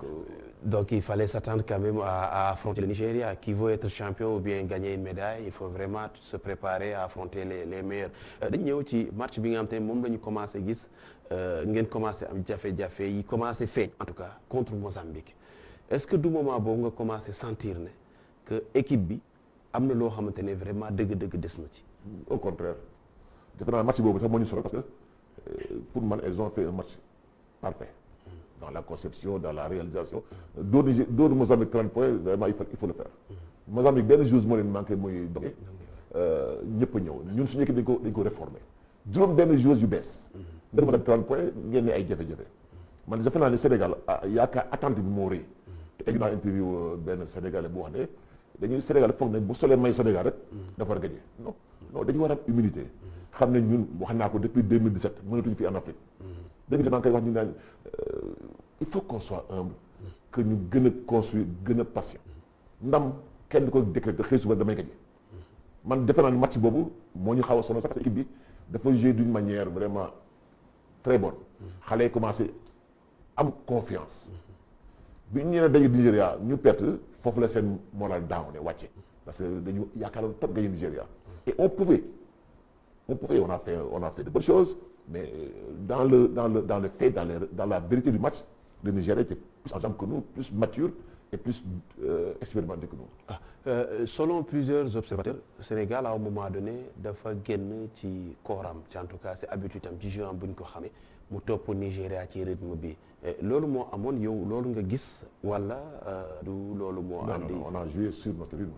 donc il fallait s'attendre quand même à affronter le Nigeria qui veut être champion ou bien gagner une médaille il faut vraiment se préparer à affronter les meilleurs dañu ñëw ci match bi nga xam te ne moom la ñu commencé gis ngeen commencé am jafe-jafe yi commencé feeñ en tout cas contre Mozambique est-ce que du moment boobu nga commencé sentir ne que équipe bi am na loo xamante ne vraiment dëgg-dëgg des na ci. Au contraire defe naa match boobu sax moo ñu solo parce que pour man elles ont fait un match parfait. Dans la conception, dans la réalisation. D'autres Mozambique 30 points, vraiment il faut le faire. Mozambique benn joueur moo leen manqué mooy doge. ñëpp a ñëw ñun suñu équipe dañ ko réformer. juróom benn joueurs yu bees. benn Mozambique 30 points ngeen ne ay jafe-jafe. man defe naa ne Sénégal yaakaar attente bi moo rëy. te egg naa interview benn Sénégalais bu wax ne dañuy Sénégal foog ne bu solee may Sénégal rek. dafa war a gagné non dañu war a am humilité. xam ne ñun wax naa ko depuis 2017 mënatuñu fi en Afrique. 2017 maa ngi koy wax ñu naan il faut qu'on soit humble que ñu gën a construire gën a patient ndam kenn ko décréter xëy suba damay gagné man defe naa ne match boobu moo ñu xaw a sonal sax équipe bi dafa jouer d'une manière vraiment très bonne xale yi commencé am confiance bi ñu nee daje Nigéria ñu perte foofu la seen moral down ne wàcce parce que dañu yaakaaroon top gagné Nigéria et on pouvait on a fait de bonnes choses mais dans le fait dans la vérité du match le Nigeria était plus en jambes que nous plus mature et plus expérimenté que nous. Selon plusieurs observateurs Sénégal à un moment donné dafa génn ci kooram ci en tout cas c'est habitude am ci joueur bu ñu ko xamee mu topp Nigéria ci rythme bi loolu moo amoon yow loolu nga gis wala du loolu moo andi. Non, on a joué sur notre rythme.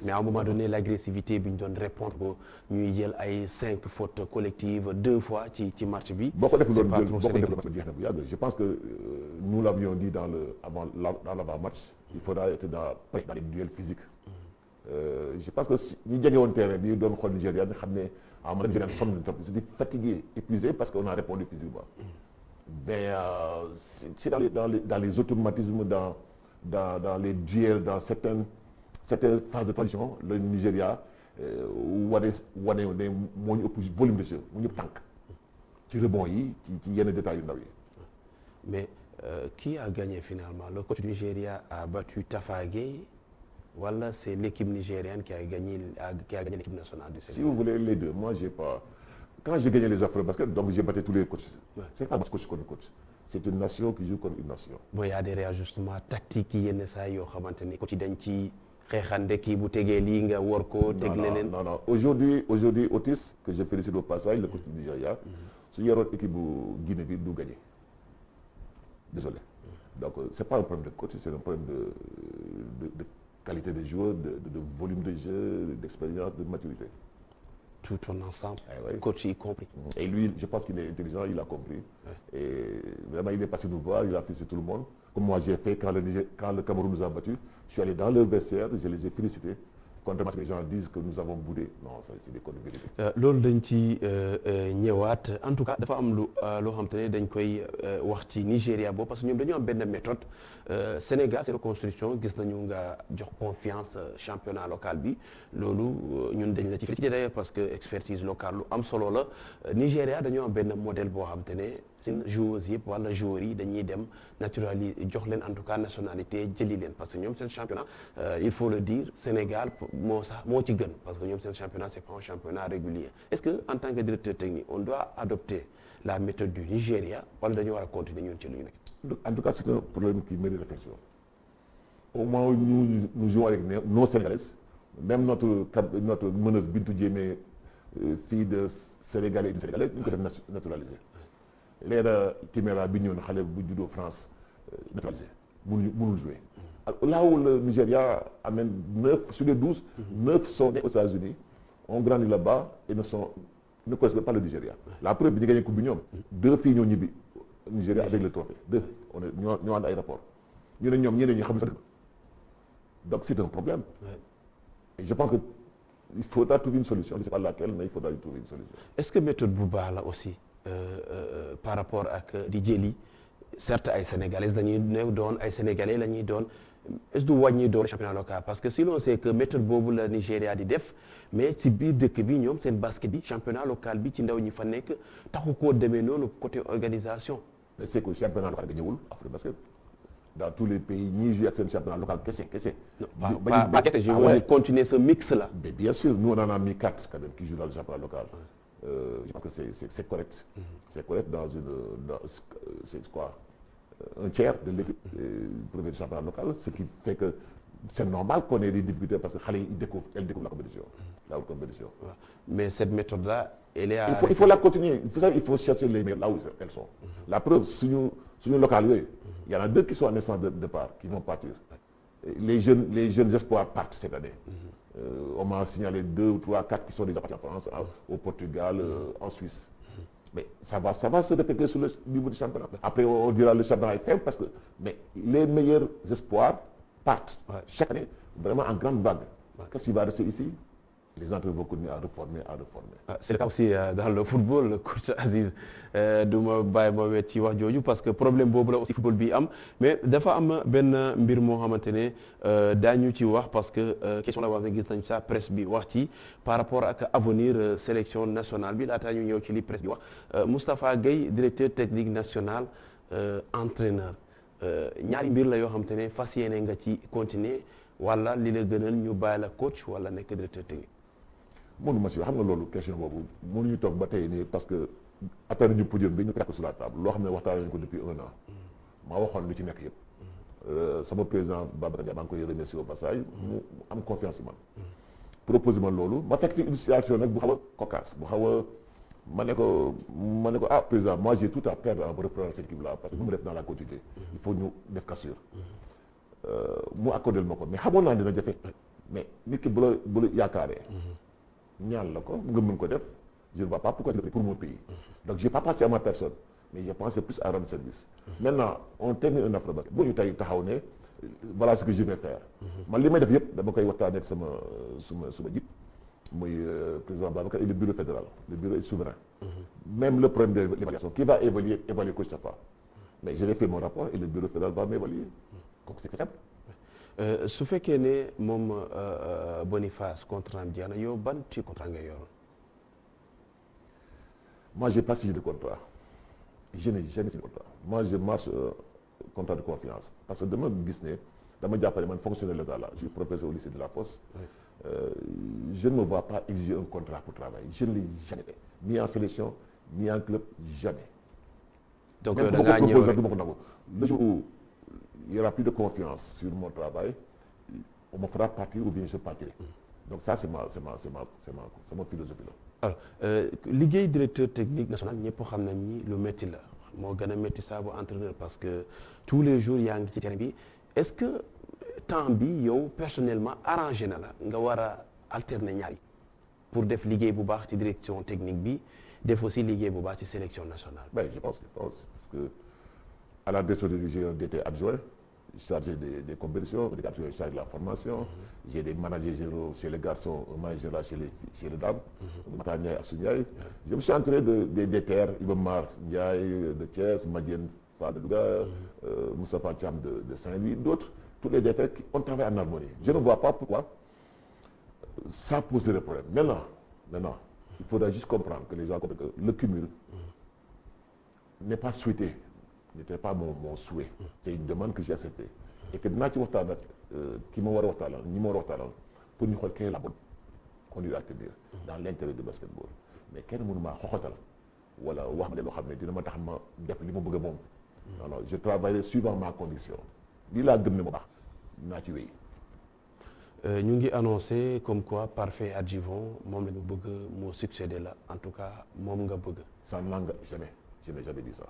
Mais à un moment donné l'agressivité bi ñu doon répondre ba ñuy jël ay 5 fautes collectives 2 fois ci match bi. boo ko def loolu boo ko def loolu jeex na bu yàgg je pense que nous l'avions dit dans l'avant-match il faudra être dans les duels physiques. Je pense que ñi jege woon terrain bi doon xool Nigéria nga xam ne en mode Nigéria sonn nañu trop c'était fatigué épuisé parce qu'on a répondu physiquement. Mais c'est dans les automatismes dans les duels dans certaines phases de transition le Nigeria wane ne moo ñu ëpp volume de jeu mu ñu tànk ci rebond yi ci yenn détails yu ndaw yi. Mais qui a gagné finalement le coach du Nigeria a battu Tafa Gueye wala c'est l'équipe nigérienne qui a gagné l'équipe nationale du Sénégal? Si vous voulez les deux moi j'ai pas quand j'ai gagné les Afrobasket donc j'ai battu tous les coachs. C'est pas coach contre coach. C'est une nation qui joue contre une nation. Bon, y a des réajustements tactiques yi yenn saa yoo xamante ni coach yi dañ ci xeexande kii bu tegee lii nga war ko teg leneen. Non aujourd'hui Otis que je félicite au passage le coach du Nigeria su yoroon équipe bu Guinée bi du gagner désolé donc c'est pas un problème de coach c'est un problème de qualité des joueurs de volume de jeu d'expérience de maturité. Tout un ensemble, coach y compris. Et lui, je pense qu'il est intelligent, il a compris. Et vraiment, il est passé nous voir, il a félicité tout le monde. Comme moi, j'ai fait quand le Cameroun nous a battus. Je suis allé dans leur vestiaire, je les ai félicités. Contrairement à ce que les gens disent que nous avons boudé. Non, ça, c'est des connes de vérité. loolu dañ ci ñëwaat en tout cas dafa am loo xam te ne dañ koy wax ci Nigéria boobu parce que ñoom dañoo am benn méthode Sénégal c'est reconstruction gis nañu nga jox confiance championnat local bi loolu ñun dañ la ci félicité d'ailleurs parce que expertise locale lu am solo la Nigéria dañoo am benn modèle boo xam te ne seen joueurs yëpp wala joueurs yi dañuy dem naturali jox leen en tout cas nationalité jëli leen parce que ñoom seen championnat il faut le dire Sénégal moo ci gën parce que ñoom seen championnat c'est pas un championnat régulier est-ce que en tant que directeur technique on doit adopter la méthode du Nigeria wala dañu war a continuer ñun ci lu ñu nekk. En tout cas c'est un problème qui mérite réflexion au moment où nous jouons avec nos Sénégalaises même notre meneuse Bintou Diémé fille de Sénégalais et du Sénégalais ñu ko def naturalisé Leila Timéra bi ñëw na xale bu juddoo France naturalisé mënul jouer. Là où le Nigeria amène 9 sur les 12, 9 sont nés aux États-Unis, ont grandi là-bas et ne connaissent pas le Nigeria. La preuve, nous avons gagné Coupe du Monde. 2 filles ont gagné le Nigeria avec le trophée. 2. Nous avons un aéroport. Donc c'est un problème. Et je pense qu'il faudra trouver une solution. Je ne sais pas laquelle, mais il faudra trouver une solution. Est-ce que méthode Bouba là aussi, par rapport à Didjeli, certes ay sénégalais dañuy néew doon ay sénégalais la ñuy doon est-ce du wàññi doole championnat local parce que si l'on sait que méthode boobu la Nigéria di def mais ci biir dëkk bi ñoom seen basket bi championnat local bi ci ndaw ñi fa nekk taxu koo demee noonu côté organisation. mais c'est que championnat local ga ñëwul Afrobasket dans tous les pays ñiy joué ak seen championnat local kese. pas kese je veux dire continuer ce mix là. mais bien sûr nous on en a mis 4 quand même qui jouent dans le championnat local. Je pense que c'est correct. C'est correct c'est quoi un tiers de l'équipe premier championnat local ce qui fait que c'est normal qu'on ait des difficultés parce que xale yi elles découvrent la compétition. Mais cette méthode là elle est il faut la continuer il faut chercher les meilleurs là où elles sont. La preuve suñu local yooyu il y en a 2 qui sont en naissance de départ qui vont partir. Les jeunes espoirs partent cette année. On m'a signalé 2 ou 3, 4 qui sont déjà partis en France, au Portugal, en Suisse. Mais ça va se répéter sur le niveau du championnat. Après, on dira le championnat est faible parce que mais les meilleurs espoirs partent chaque année, vraiment en grande vague. Qu'est-ce qui va rester ici? Les entraîneurs vont continuer à reformer. C'est le cas aussi dans le football, coach Aziz. du ma bàyyi ma wet ci wax jooju parce que problème boobu la aussi football bi am mais dafa am benn mbir moo xamante ne daañu ci wax parce que question la wax ne gis nañ sa presse bi wax ci par rapport ak avenir sélection nationale bi laataa ñu ñëw ci li presse bi wax Moustapha Gueye directeur technique national entraîneur ñaari mbir la yoo xamante ne fas yéene nga ci continuer wala li la gënal ñu bàyyi la coach wala nekk directeur technique. mënuma si xam nga loolu question boobu mënuñu toog ba tey nii parce que atteindre ñu podium bi ñu teg ko sur la table loo xam ne waxtaan nañu ko depuis 1 an maa waxoon lu ci nekk yëpp sama président Babacar Dia maa ngi koy remercier au passage mu am confiance en man proposé ma loolu ma fekk fi une situation nag bu xaw a cocasse bu xaw a ma ne ko ah président moi j'ai tout à perdre en reprenant cette équipe là parce que nu mu def dans la continuité il faut ñu def cassure mu accordé ma ko mais xamoon naa dina jafe mais nit ki bu la yaakaaree ñaan la ko nga mën ko def je ne vois pas pourquoi je le fais pour mon pays donc j'ai pas pensé à ma personne mais j'ai pensé plus à rendre service maintenant on termine un Afrobasket boo ñu tey taxaw ne voilà ce que je vais faire man li may def yëpp dama koy waxtaanee ak sama jib muy président Babacar et le bureau fédéral le bureau est souverain même le problème de l'évaluation qui va évaluer coach Tafa mais je l'ai fait mon rapport et le bureau fédéral va m'évaluer donc c'est simple. su fekkee ne moom Boniface contrat am jeex na yow ban ci contrat nga yor. Moi j'ai pas signé de contrat je n'ai jamais signé de contrat moi je marche contrat de confiance parce que dama gis ne dama jàppale man fonctionnaire l'état là je suis professeur au lycée de la Fosse je ne me vois pas exiger un contrat pour travailler je ne l'ai jamais fait ni en sélection ni en club jamais. donc da ngaa ñëw rek du ma ko nangu le jour où il y aura plus de confiance sur mon travail on me fera partir ou bien je partirai donc ça c'est ma philosophie là. alors liggéey directeur technique national ñëpp xam nañ ni lu métti la moo gën a métti saa bu entraîneur parce que tous les jours yaa ngi ci terrain bi est-ce que temps bi yow personnellement arrangé na la nga war a alterner ñaari pour def liggéey bu baax ci direction technique bi def aussi liggéey bu baax ci sélection nationale. Ben je pense parce que à la direction j'ai un DT adjoint chargé des compétitions, des adjoints chargés de la formation. J'ai des managers généraux chez les garçons, un manager là chez les dames. Matania Assoudiaye. Je me suis entouré des terres, Ibomar Ndiaye de Thiès, Madiène Fall de Louga, Moustapha Thiam de Saint-Louis, d'autres. Tous les détails on travaille en harmonie. Je ne vois pas pourquoi ça poserait problème. Maintenant, il faudra juste comprendre que les gens comprennent que le cumul n'est pas souhaité. N'était pas mon souhait. C'est une demande que j'ai acceptée. Et que dinaa ci waxtaan ak ki ma war a waxtaanal ñi ma war a waxtaanal pour ñu xool quelle est la bonne conduite à tenir dans l'intérêt du basketball. Mais kenn mënu maa xoxotal wala wax ma loo xam ne dina ma tax ma def li ma bëgg a moom. Non, je travaille suivant ma conviction. lii laa gëm ne ma baax naa ci wéy. ñu ngi annoncé comme quoi Parfait Adjivon moom la ñu bëgg mu succéder la en tout cas moom nga bëgg. Ça n'engage jamais. Je n'ai jamais dit ça.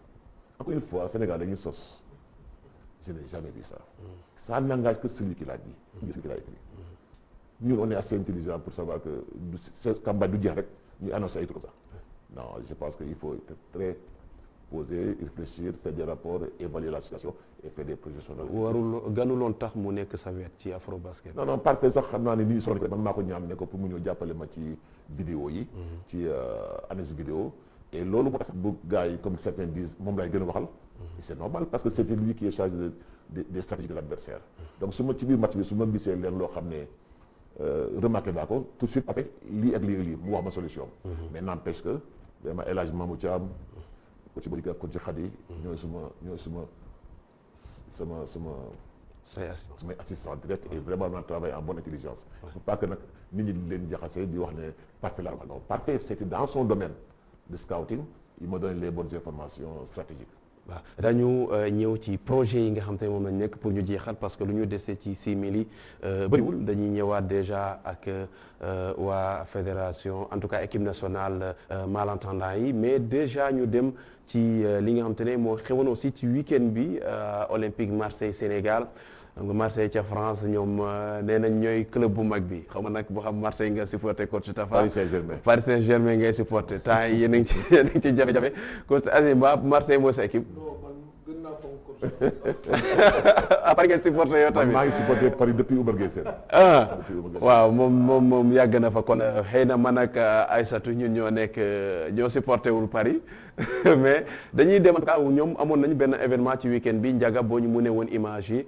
Encore une fois, Sénégal dañuy sos. Je n'ai jamais dit ça. Ça n'engage que celui qui l'a dit, celui qui l'a écrit. Nous, on est assez intelligents pour savoir que cette campagne du jeex rek ñu annoncé ay trucs comme ça. Non, je pense qu'il faut être très posé, réfléchir, faire des rapports, évaluer la situation et faire des projections. warul ganuloon tax mu nekk sa wet ci Afrobasket. Non, Parfait sax xam naa ne nii soxla ko man maa ko ñaan ne ko pour mu ñëw jàppale ma ci vidéo yi. ci analyse vidéo. et loolu moo tax bu gars yi comme certains disent moom lay gën a waxal et c'est normal parce que c'était lui qui est chargé des stratégies de l'adversaire donc su ma ci biir match bi su ma gisee leen loo xam ne remarqué naa ko tout de suite après lii ak lii mu wax ma solution mais n'empêche que vraiment El Hadj Mamou Thiam ko ci Bodika ko ci Khady ñooy sama samay assistant direct et vraiment on a travaillé en bonne intelligence il faut pas que nag nit ñi leen jaxasee di wax ne parfait la non parfait c'était dans son domaine de scouting il m'a donné les bonnes informations stratégiques. waaw dañu ñëw ci projet yi nga xam te ne moom lañ nekk pour ñu jeexal parce que lu ñu dese ci simili bëriwul dañuy ñëwaat déjà ak waa fédération en tout cas équipe nationale malentendant yi mais déjà ñu dem ci li nga xam te ne moo xewoon aussi ci week-end bi Olympique Marseille Sénégal xam nga Marseille ca France ñoom nee nañ ñooy club bu mag bi xam nga nag boo xam Marseille nga supporté coach Tafa Paris Saint-Germain ngay supporté temps yi yéen a ngi ci jafe-jafe coach Aziz Ba Marseille mooy sa équipe. non man gën naa fonk coach. après ngeen supporté yow tamit. maa ngi supporté Paris depuis Oumar Gueye Sène. waaw moom yàgg na fa kon xëy na man ak Aïssatou ñun ñoo supporté wul Paris mais dañuy dem en tout cas ñoom amoon nañu benn événement ci week-end bi Ndiaga boo ñu mënee woon image yi.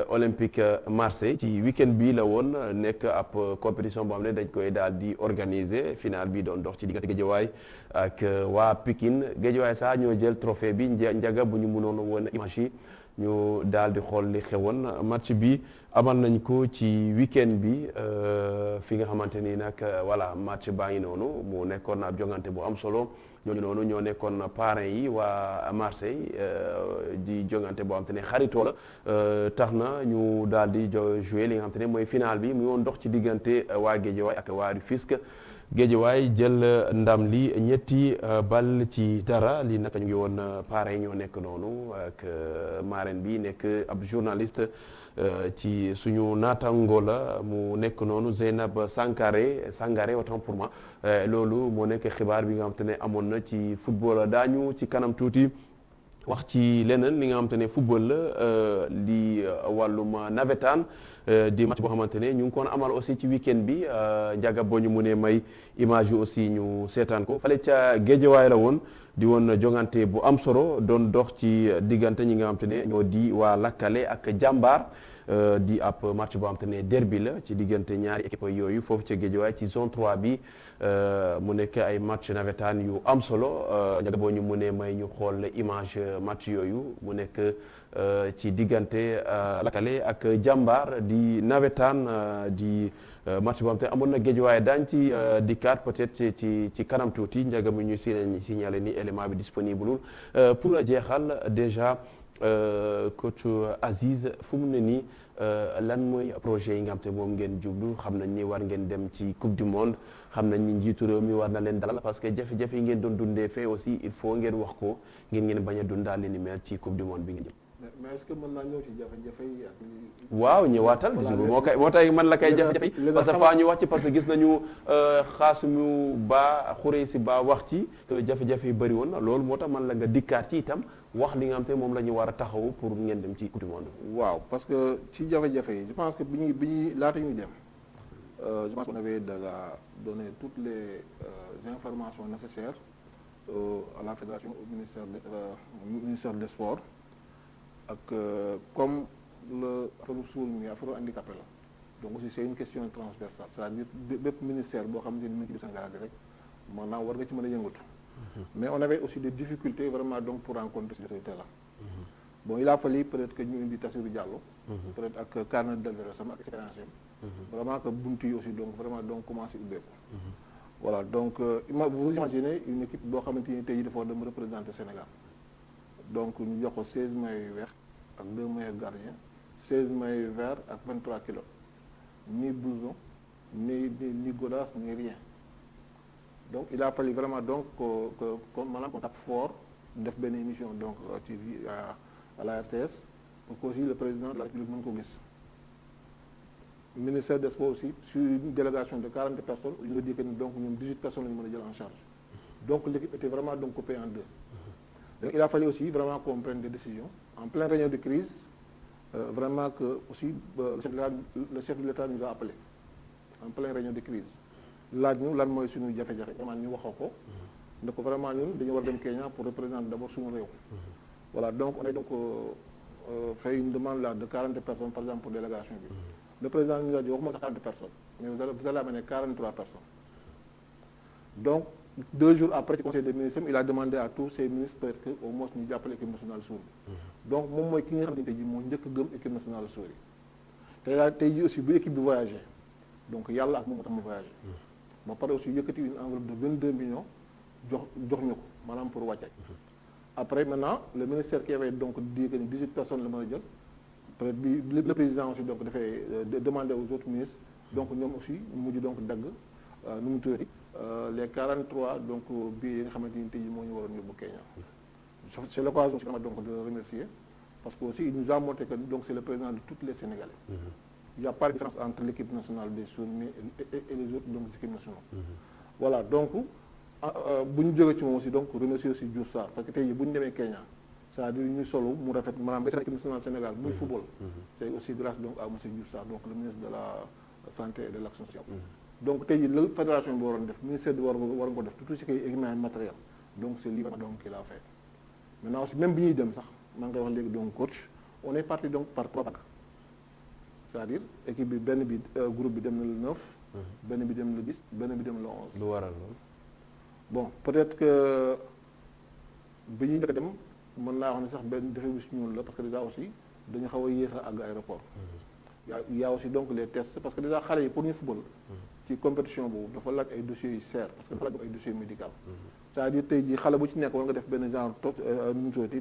Olympique Marseille ci week-end bii la woon nekk ab compétition boo xam ne dañ koy daal di organiser final bi doon dox ci diggante Guédiawaye ak waa Pikine Guédiawaye sax ñoo jël trophée bi Ndiaga bu ñu mënoon woon image yi ñu daal di xool li xewoon match bi amal nañ ko ci week-end bi fi nga xamante ni nag voilà match baa ngi noonu mu nekkoon ab jongante bu am solo ñooñu noonu ñoo nekkoon parrain yi waa Marseille di jongante boo xam te ne xaritoo la tax na ñu daal di jouer li nga xam te ne mooy final bi mu woon dox ci diggante waa Guédiawaye ak waa Rufisque Guédiawaye jël ndam li ñetti bal ci dara li nag ñu ngi woon parrain ñoo nekk noonu ak marraine bi nekk ab journaliste ci suñu naataango la mu nekk noonu Zeynab Sangaré autant pour moi loolu moo nekk xibaar bi nga xam te ne amoon na ci football daañu ci kanam tuuti wax ci leneen li nga xam te ne football la li wàllum nawetaan di match boo xamante ne ñu ngi koon amal aussi ci week-end bi Ndiaga boo ñu mënee may image yi aussi ñu seetaan ko fale ca Guédiawaye la woon di woon jongante bu am solo doon dox ci diggante ñi nga xam te ne ñoo di waa Lakkale ak Jàmbaar di ab match boo xam te ne derby la ci diggante ñaari équipe yooyu foofu ca Guédiawaye ci zone 3 bi mu nekk ay match nawetaan yu am solo Ndiaga boo ñu mënee may ñu xool image match yooyu mu nekk ci diggante Lakkale ak Jàmbaar di nawetaan di match boo xam te amoon na Guédiawaye daañ ci dikkaat peut-être ci kanam tuuti Ndiaga mi ñu signalé ni élément bi disponible pour jeexal déjà coach Aziz fu mu ne nii lan mooy projet yi nga xam te moom ngeen jublu xam nañ ni war ngeen dem ci coupe du monde xam nañ ni njiitu réew mi war na leen dalal parce que jafe-jafe yi ngeen doon dundee fee aussi il faut ngeen wax ko ngeen bañ a dundaal li ni mel ci coupe du monde bi nga jëm. mais est-ce que mën naa ñëw ci jafe-jafe yi ak. waaw ñëwaatal moo tax man la kay jafe-jafe yi parce que faa ñu wax ci parce que gis nañu Xaasimu Ba Xureysi Ba wax ci jafe-jafe yi bëri woon na loolu moo tax man la nga dikkaat ci itam wax li nga xam te moom la ñu war a taxaw pour ngeen dem ci coupe du monde. waaw parce que ci jafe-jafe yi je pense que bi ñuy laata ñuy dem je pense qu'on avait déjà donné toutes les informations nécessaires à la fédération au ministère des sports. ak comme le affaire suul mi affaire handicapé la donc aussi c'est une question transversale c'est-à-dire bépp ministère boo xamante ni mi ngi ci Sénégal bi rek maanaam war nga ci mën a yëngatu mais on avait aussi des difficultés vraiment donc pour rencontrer ces autorités là bon il a fallu peut-être que ñu indi Tassirou Diallo peut-être ak carnet d'adversaire sama ak expérience vraiment que buntu yi aussi donc vraiment donc commencé ubbeeku voilà donc vous imaginez une équipe boo xamante ni tey dafa dem représenter Sénégal donc ñu jox ko 16 maillots yu weex ak 2 maillots gardiens 16 maillots yu vert ak 23 kilos ni blouson ni godasse ni rien donc il a fallu vraiment donc que maanaam qu'on tape fort def benn émission donc ci à la RTS pour que aussi le président de la République mën ko gis ministère des sports aussi sur une délégation de 40 personnes je veux dire que donc ñoom 18 personnes la ñu mën a jël en charge donc l'équipe était vraiment donc coupée en deux. Donc, il a fallu aussi vraiment qu'on prenne des décisions en pleine réunion de crise vraiment que aussi le chef de l'État nous a appelé en pleine réunion de crise laaj ñu lan mooy suñu jafe-jafe vraiment ñu waxoo ko donc vraiment ñun dañu war a dem Kenya pour représenter d'abord suñu réew. Voilà, donc on a donc fait une demande là de 40 personnes par exemple pour délégation bi. Le président nous a dit waxuma sax 40 personnes mais vous allez amener 43 personnes. Donc 2 jours après le conseil des ministres il a demandé à tous ses ministres peut-être que au moins ñu jàppale équipe nationale suur bi. Donc moom mooy ki nga xam ne tey jii moo njëkk a gëm équipe nationale suur yi. tey jii aussi bu équipe bi voyagé donc yàlla ak moom moo tax mu voyagé. ba pare aussi yëkkati une enveloppe de 22 millions jox ñu ko maanaam pour wàcce. Après maintenant le ministère qui avait donc dit que 18 personnes la mën a jël peut-être bi le président aussi donc dafay demander aux autres ministres donc ñoom aussi mujj donc dagg nu mu tuddati les 43 donc billets yi nga xamante ni tey jii moo ñu waroon yóbbu Kenya. C'est l'occasion aussi donc de le remercier parce que aussi il nous a montré que donc c'est le président de tous les Sénégalais. Il n'y a pas de différence entre l'équipe nationale des Sourds et les autres donc équipes nationales. Voilà donc bu ñu jógee ci moom aussi donc remercier aussi Diouf Sarr parce que tey jii bu ñu demee Kenya c'est-à-dire ñu solo mu rafet maanaam équipe nationale Sénégal muy football. C'est aussi grâce donc à monsieur Diouf Sarr donc le ministre de la santé et de l'action sociale. Donc tey jii la fédération bi waroon def ministère bi war nga ko def tout ce qui est équipement matériel donc c'est lui donc qui l'a fait. Maintenant aussi même bi ñuy dem sax maa ngi koy wax léegi donc coach on est parti donc par 3 vagues c'est-à-dire équipe bi benn bi groupe bi dem na le 9. benn bi dem le 10 benn bi dem le 11. lu waral loolu. Bon peut-être que bi ñuy njëkk a dem mën naa wax ne sax benn défi bi si ñun la parce que déjà aussi dañu xaw a yéex a àgg aéroport. Il y a aussi donc les tests parce que déjà xale yi pour ñu football. ci compétition boobu dafa laaj ay dossiers yu seer parce que dafa laaj ay dossiers médicaux. C'est-à-dire tey jii xale bu ci nekk war nga def benn genre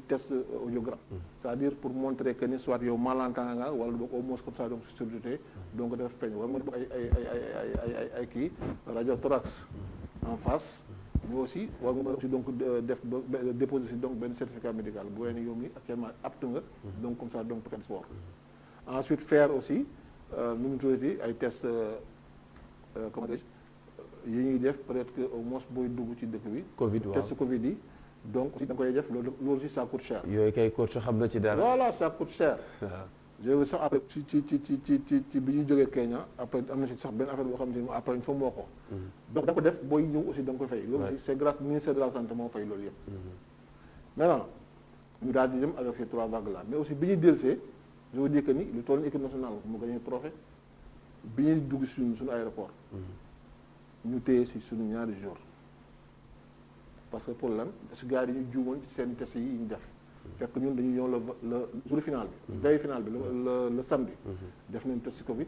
test audiogramme. C'est-à-dire pour montrer que ni soit yow malentendant nga wala boog au moins comme ça donc surdité donc def feeñ war nga def ay kii radiothorax en face. Mais aussi war nga aussi donc def déposer si donc benn certificat médical bu wéy ni yow mi actuellement apte nga. donc comme ça donc pour faire sport. Ensuite faire aussi nu mu tuddati ay tests comment dire yi ñuy def peut-être que au moins booy dugg ci dëkk bi. Covid waaw test Covid yi donc aussi da nga koy def loolu aussi ça coûte cher. yooyu kay coach xam na ci dara. Voilà ça coûte cher. je veux sax après ci bi ñu jógee Kenya après am na ci sax benn affaire boo xam ne après il faut moo ko. donc da nga ko def booy ñëw aussi da nga koy fay. loolu aussi c'est grâce ministère de la santé moo fay loolu yëpp. maintenant ñu daal di dem avec ces 3 vagues là mais aussi bi ñuy dellusee je veux dire que ni lu toll équipe nationale mu gagné trophée bi ñuy dugg suñu aéroport. ñu téye si suñu ñaari jours parce que pour lan su gars yi dañu juumoon ci seen test yi ñu def. fekk ñun dañu ñëw le jour final bi. veille final bi le samedi. def nañ test Covid.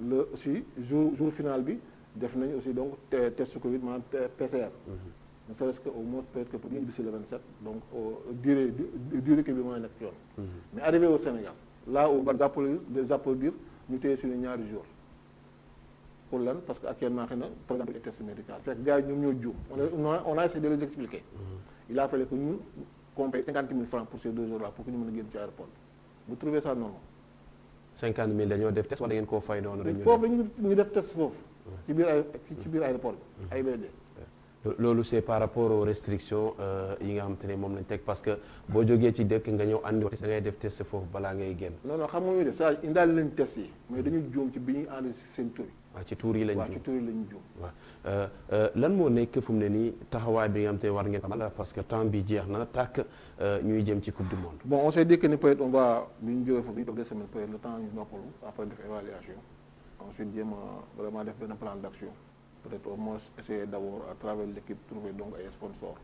le aussi jour final bi def nañ aussi donc test Covid maanaam PCR. ne serait-ce que au moins peut-être que pour ñu bisi le 27 donc durée kii bi mooy nekk yoon. mais arrivé au Sénégal là où des applaudir ñu téye suñu ñaari jours. pour lan parce que actuellement xëy na par exemple les tests médicaux fekk gars yi ñoom ñoo juum on a essayé de les expliquer. Il a fallu que ñu qu'on paye 50 000 francs pour ces 2 jours là pour que ñu mën a génn ci aéroport bi. Vous trouvez ça normal? 50 000 dañoo def test wala ngeen koo fay noonu. foofu ñu def test foofu. ci biir aéroport bi. AIBD. loolu c'est par rapport aux restrictions yi nga xamante ne moom lañ teg parce que boo jógee ci dëkk nga ñëw andi da ngay def test foofu balaa ngay génn. non xam nga muy def ça indaale lañ test yi mais dañu juum ci bi ñuy enregistré seen tur yi. waaw ci tuur yi lañ juum waaw ci tuur yi lañ juum. waaw lan moo nekk fu mu ne nii taxawaay bi nga xamante ne war ngeen amal parce que temps bi jeex na tàkk ñuy jëm ci coupe du monde. Bon on s'est dit que ni peut-être on va bi ñu jógee foofu ñu toog des semaines peut-être le temps ñu noppalu après def évaluation ensuite jéem a vraiment def benn plan d'action. Peut-être au moins essayer d'abord à travers l'équipe trouver donc ay sponsors.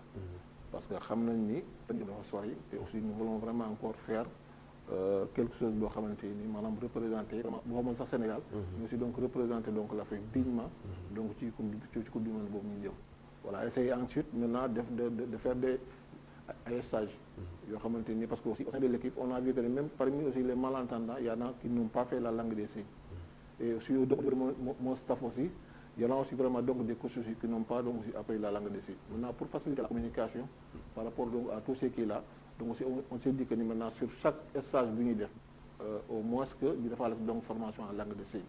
Parce que xam nañ ni fan yi dafa sori et aussi nous voulons vraiment encore faire quelque chose boo xamante ni maanaam représenter boo xamoon sax Sénégal. mais aussi donc représenter donc l'Afrique dignement donc ci coupe du monde boobu ñu jëm. Voilà essayer ensuite maintenant de faire ay stages. yoo xamante ni parce que aussi au sein de l'équipe on a vu que même parmi aussi les malentendants il y en a qui n'ont pas fait la langue des signes. Et aussi donc mon staff aussi. Il y en a aussi vraiment donc des coachs qui n'ont pas donc appris la langue des signes. Maintenant pour faciliter la communication par rapport donc à tout ce qui est là donc aussi on s'est dit que maintenant sur chaque stage bi ñuy def au moins que ñu defal donc formation en langue des signes.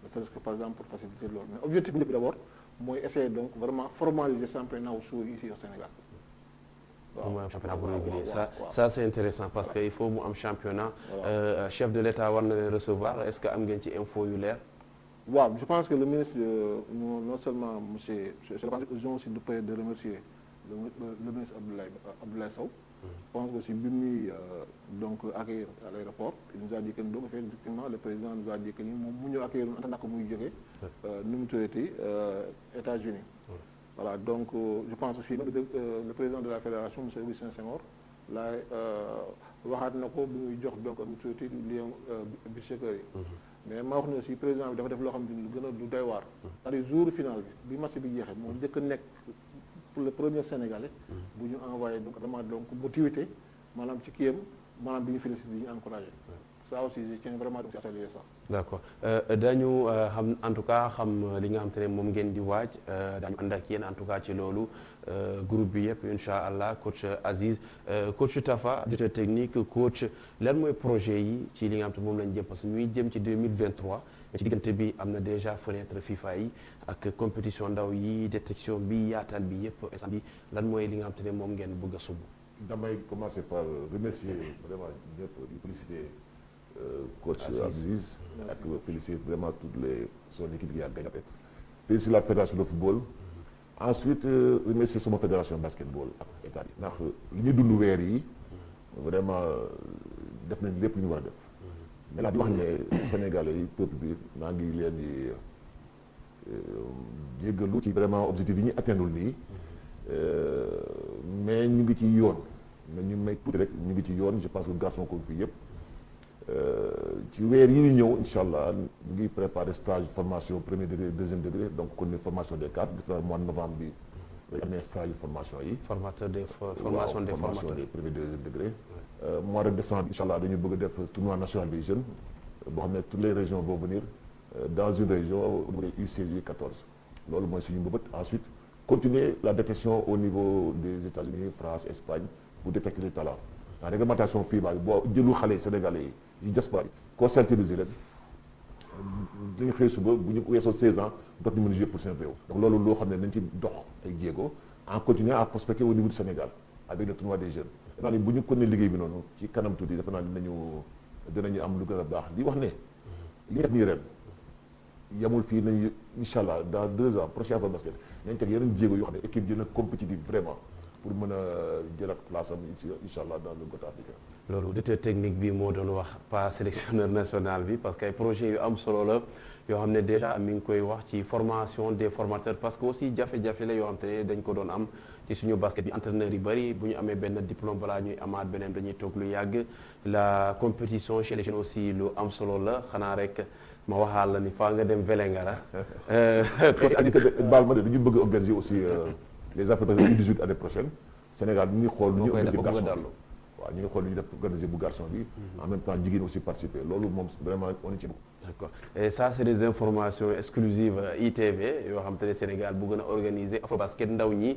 C'est-à-dire que par exemple pour faciliter loolu mais objectif bi d'abord mooy essayer donc vraiment formaliser championnat au sourd ici au Sénégal. waaw championnat bu régulier ça c'est intéressant parce que il faut mu am championnat. Chef de l'État war na leen recevoir est-ce que am ngeen ci info yu leer. waaw je pense que le ministre non seulement monsieur je pense aussi de remercier le ministre Abdoulaye Sow. Je pense aussi bi muy donc accueillir à l'aéroport il nous a dit que donc effectivement le président nous a dit que ni moom mu ñëw accueillir en tant que muy jógee nu mu tuddati États-Unis. Voilà donc je pense aussi le président de la fédération monsieur Augustin Senghor la waxaat na ko bi muy jox donc mu tuddati lion budgétaire yi. mais ma wax ne aussi président bi dafa def loo xam ne lu gën a lu doy waar. c'est-à-dire jour final bi match bi jeexee moo njëkk a nekk pour le premier Sénégalais. bu ñu envoyé donc vraiment donc motivité maanaam ci kiyam maanaam bi ñu félicité di ñu encouragé. ça aussi je tiens vraiment à saluer ça. d'accord dañu xam en tout cas xam li nga xam te ne moom ngeen di waaj dañu ànd ak yéen en tout cas ci loolu groupe bi yëpp incha allah coach Aziz coach Tafa directeur technique coach lan mooy projet yi ci li nga xam te moom lañ jëm parce que ñuy jëm ci 2023 mais ci diggante bi am na déjà fenêtre FIFA yi ak compétition ndaw yi détection bi yaatal bi yëpp instant bi lan mooy li nga xam te ne moom ngeen bëgg a sumb. damay commencer par remercier vraiment ñëpp di féliciter coach Aziz ak féliciter vraiment toutes son équipe qui a gagné. Féliciter la fédération de football. Ensuite remercier sama fédération basketball ak état yi ndax li ñu dund weer yi vraiment def nañ lépp lu ñu war a def. maintenant di wax ne Sénégalais yi peuple bi maa ngi leen di jéggalu ci vraiment objectif yi ñu atteindre nii mais ñu ngi ci yoon mais ñu may tuuti rek ñu ngi ci yoon je pense que garçon comme fii yëpp ci weer yi ni ñëw incha allah ñu ngi préparer stage formation premier degré deuxième degré donc kon formation des cadres di faire mois de novembre bi lay amee stage formation yi. formateur des formation des formateurs des premier deuxième degré. Mois de décembre incha allah dañu bëgg a def tournoi national des jeunes boo xam ne toutes les régions vont venir dans une région au niveau des U16 U14 loolu mooy suñu mbëbët. Ensuite continuer la détection au niveau des États-Unis France Espagne pour détecter les talents. La réglementation FIBA bi boo jëlu xale sénégalais yi diaspora yi conscientiser leen dañu xëy suba bu ñu weesoo 16 ans doot ñu mën a jouer pour seen réew. donc loolu loo xam ne nañ ci dox ay jéego en continuant à prospecter au niveau du Sénégal avec le tournoi des jeunes. dafa naa ni bu ñu continuer liggéey bi noonu ci kanam tuuti dafa naa dinañu am lu gën a baax di wax ne li def nii ren yamul fii nañu incha allah dans 2 ans prochain Afrobasket nañ teg yeneen jéego yoo xam ne équipe dina compétitive vraiment pour mën a jëlaat place am incha allah dans le côté africain. loolu directeur technique bi moo doon wax pas sélectionneur national bi parce que ay projet yu am solo la yoo xam ne déjà mi ngi koy wax ci formation des formateurs parce que aussi jafe-jafe la yoo xam te ne dañ ko doon am ci suñu basket bi entraîneurs yi bëri bu ñu amee benn diplôme balaa ñuy amaat beneen dañuy toog lu yàgg la compétition chez les jeunes aussi lu am solo la xanaa rek ma waxaal la ni faa nga dem Vélingara. baal ma de dañu bëgg a organiser aussi les affaires U18 année prochaine Sénégal ñu ngi xool nu ñu organiser garçon bi waaw ñu ngi xool nu ñu def organiser bu garçon bi en même temps jigéen aussi participer loolu moom vraiment on est ci. D'accord et ça c'est des informations exclusives ITV yoo xam te ne Sénégal bëgg na organiser Afrobasket ndaw ñi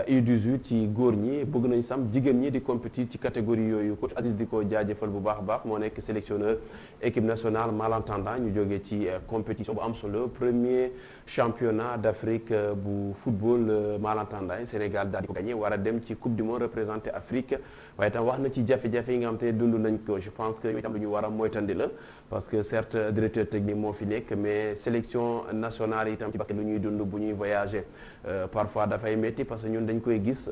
U18 ci góor ñi bëgg nañ sam jigéen ñi di compétir ci catégorie yooyu coach Aziz di ko jaajëfal bu baax a baax moo nekk sélectionneur équipe nationale malentendant ñu jógee ci compétition bu am solo premier championnat d'Afrique bu football malentendant Sénégal daal di ko gagné war a dem ci coupe du monde représenté Afrique waaye tam wax na ci jafe-jafe yi nga xam te ne dund nañ ko je pense que itam lu ñu war a moytandi la parce que certes directeur technique moo fi nekk mais sélection nationale itam ci parce que lu ñuy dund bu ñuy voyager parfois dafay métti parce que ñun dañ koy gis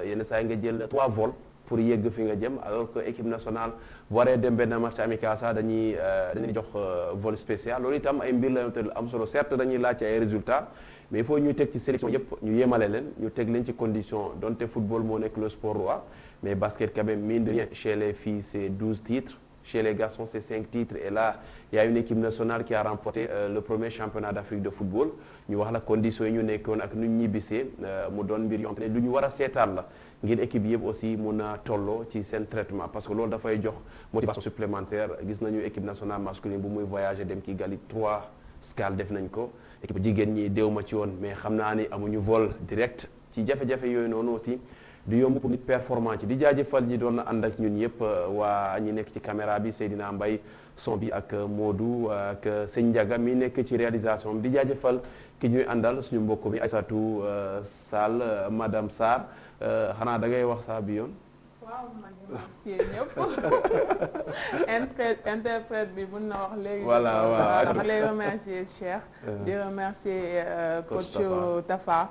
yenn saa yi nga jël 3 vols pour yegg fi nga jëm alors que équipe nationale bu waree dem benn match amical sax dañuy jox vol spécial loolu itam ay mbir la am solo certes dañuy laaj ay résultats mais il faut ñu teg ci sélection yëpp ñu yemale leen ñu teg leen ci condition donte football moo nekk le sport roi mais basket quand même mine de rien chez les filles c'est 12 titres. Chez les garçons, c'est 5 titres. Et là, il y a une équipe nationale qui a remporté le premier championnat d'Afrique de football. Ñu wax la condition yi ñu nekkoon ak nu ñu ñibbisee mu doon mbir yoo xam ne lu ñu war a seetaan la ngir équipe yëpp aussi mun a tolloo ci seen traitement parce que loolu dafay jox motivation supplémentaire gis nañu équipe nationale masculine bu muy voyager dem Kigali 3 escales def nañ ko équipe jigéen ñi déew ma ci woon mais xam naa ni amuñu vol direct ci jafe-jafe yooyu noonu aussi. du yomb pour nit performant ci di jaajëfal ñi doon na ànd ak ñun yëpp waa ñi nekk ci caméra bi Seydina Mbaye son bi ak Modou ak Sëñ Ndiaga mi nekk ci réalisation bi di jaajëfal ki ñuy àndal suñu mbokk mi Aïssatou Sall madame Sarr xanaa da ngay wax saa bi yoon. waaw ma ngi remercier ñëpp interprète bi mun na wax léegi. voilà waaw ma lay remercier Cheikh. di remercier coach Tafa.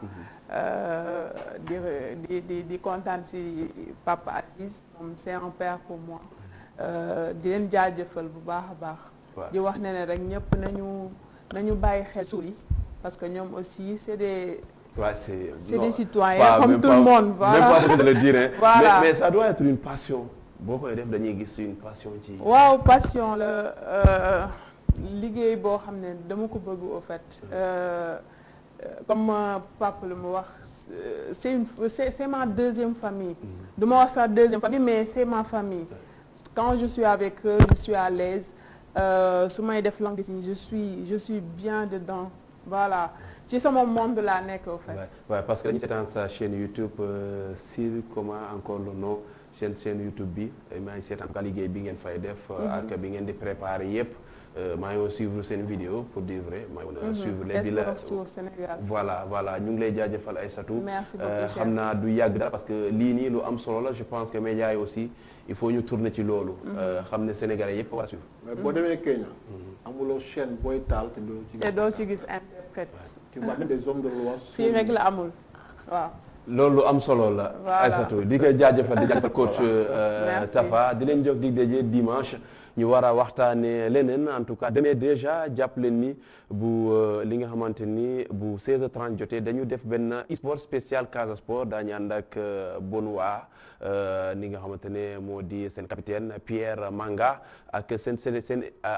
di kontaan si Papa Aziz moom c'est un père pour moi. di leen jaajëfal bu baax a baax. di wax ne rek ñëpp nañu bàyyi xel suul yi parce que ñoom aussi c'est des. Ouais, c'est des citoyens comme tout le monde. Voilà. Même pas de le dire, hein. Voilà. Mais ça doit être une passion. boo koy def dañuy gis une passion ci. waaw passion la liggéey boo xam ne dama ko bëgg au fait comme papa lu mu wax c'est ma deuxième famille. du ma wax sa deuxième famille mais c'est ma famille. quand je suis avec eux je suis à l'aise su may def langue des signes je suis bien dedans voilà. ci sama monde laa nekk au fait. Ouais, parce que dañuy seetaan sa chaîne YouTube comment encore le nom chaîne YouTube bi maa ngi seetaan ka liggéey bi ngeen fay def. ak bi ngeen di préparer yëpp. maa ngi suivre seen vidéo pour dire vrai. maa ngi suivre leen di la Sénégal. voilà ñu ngi lay jaajëfal Aïssatou. merci beaucoup xam naa du yàgg daal parce que lii nii lu am solo la je pense que médias yi aussi il faut ñu tourner ci loolu. xam ne Sénégalais yëpp war a suivre. mais boo demee Kenya. amuloo chaîne booy taal te doo ci gis interprète. tu vois des hommes de loi. fii rek la amul waaw. loolu am solo la. Aïssatou di ko jaajëfal di jaajëfal coach Tafa di leen jóg di daje dimanche ñu war a waxtaanee leneen en tout cas demee déjà jàpp leen ni bu li nga xamante ni bu 16h30 jotee dañu def benn e-sport spécial Casa Sport daañu ànd ak Benoît ni nga xamante ne moo di seen capitaine Pierre Manga ak seen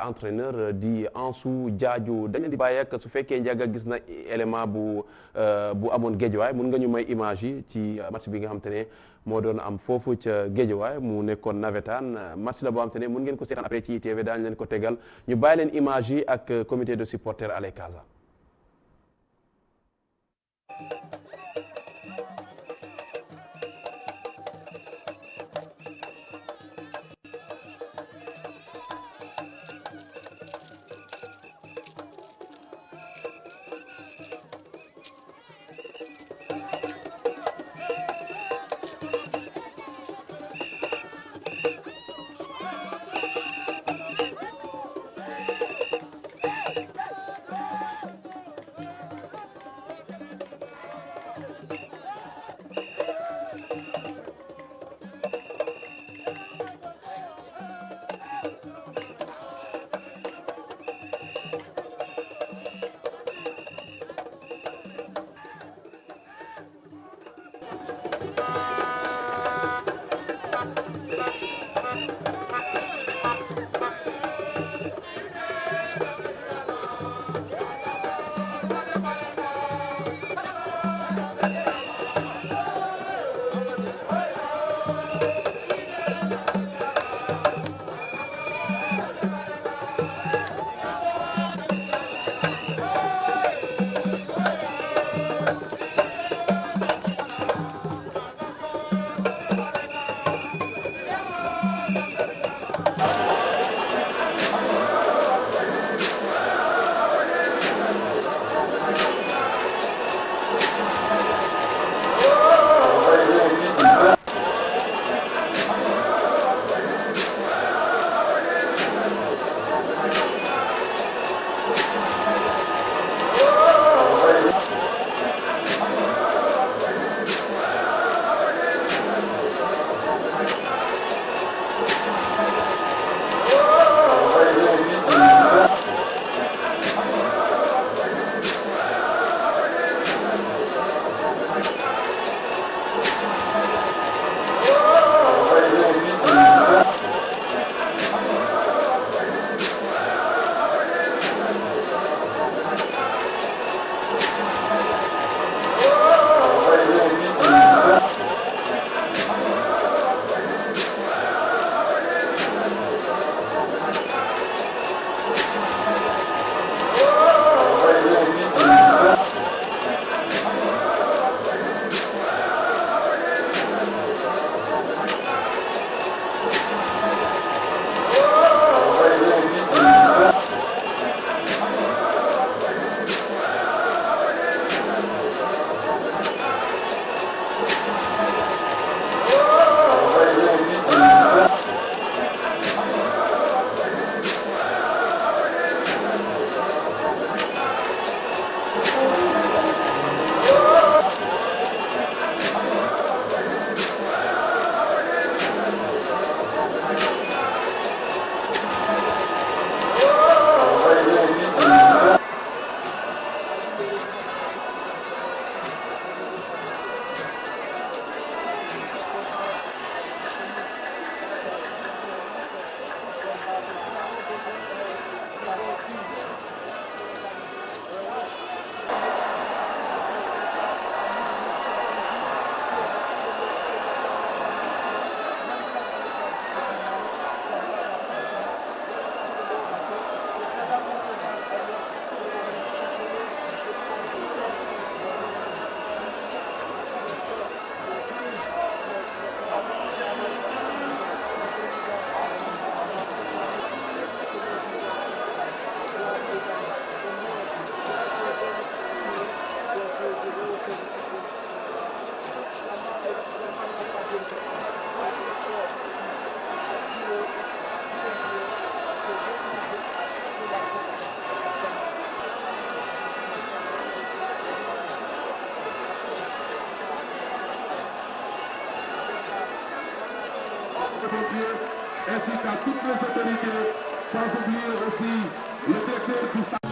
entraîneur di Ansou Diadio dañ leen di bàyyi ak su fekkee Ndiaga gis na élément bu amoon Guédiawaye mun nga ñu may image yi ci match bi nga xamante ne moo doon am foofu ca Guédiawaye mu nekkoon navétane match la boo xamante ne mun ngeen ko seetaan après ci ITV daañu leen ko tegal ñu bàyyi leen image yi ak comité de supporters Allez Casa. sapeurs-pompiers, ainsi qu'à toutes les autorités, sans oublier aussi le directeur du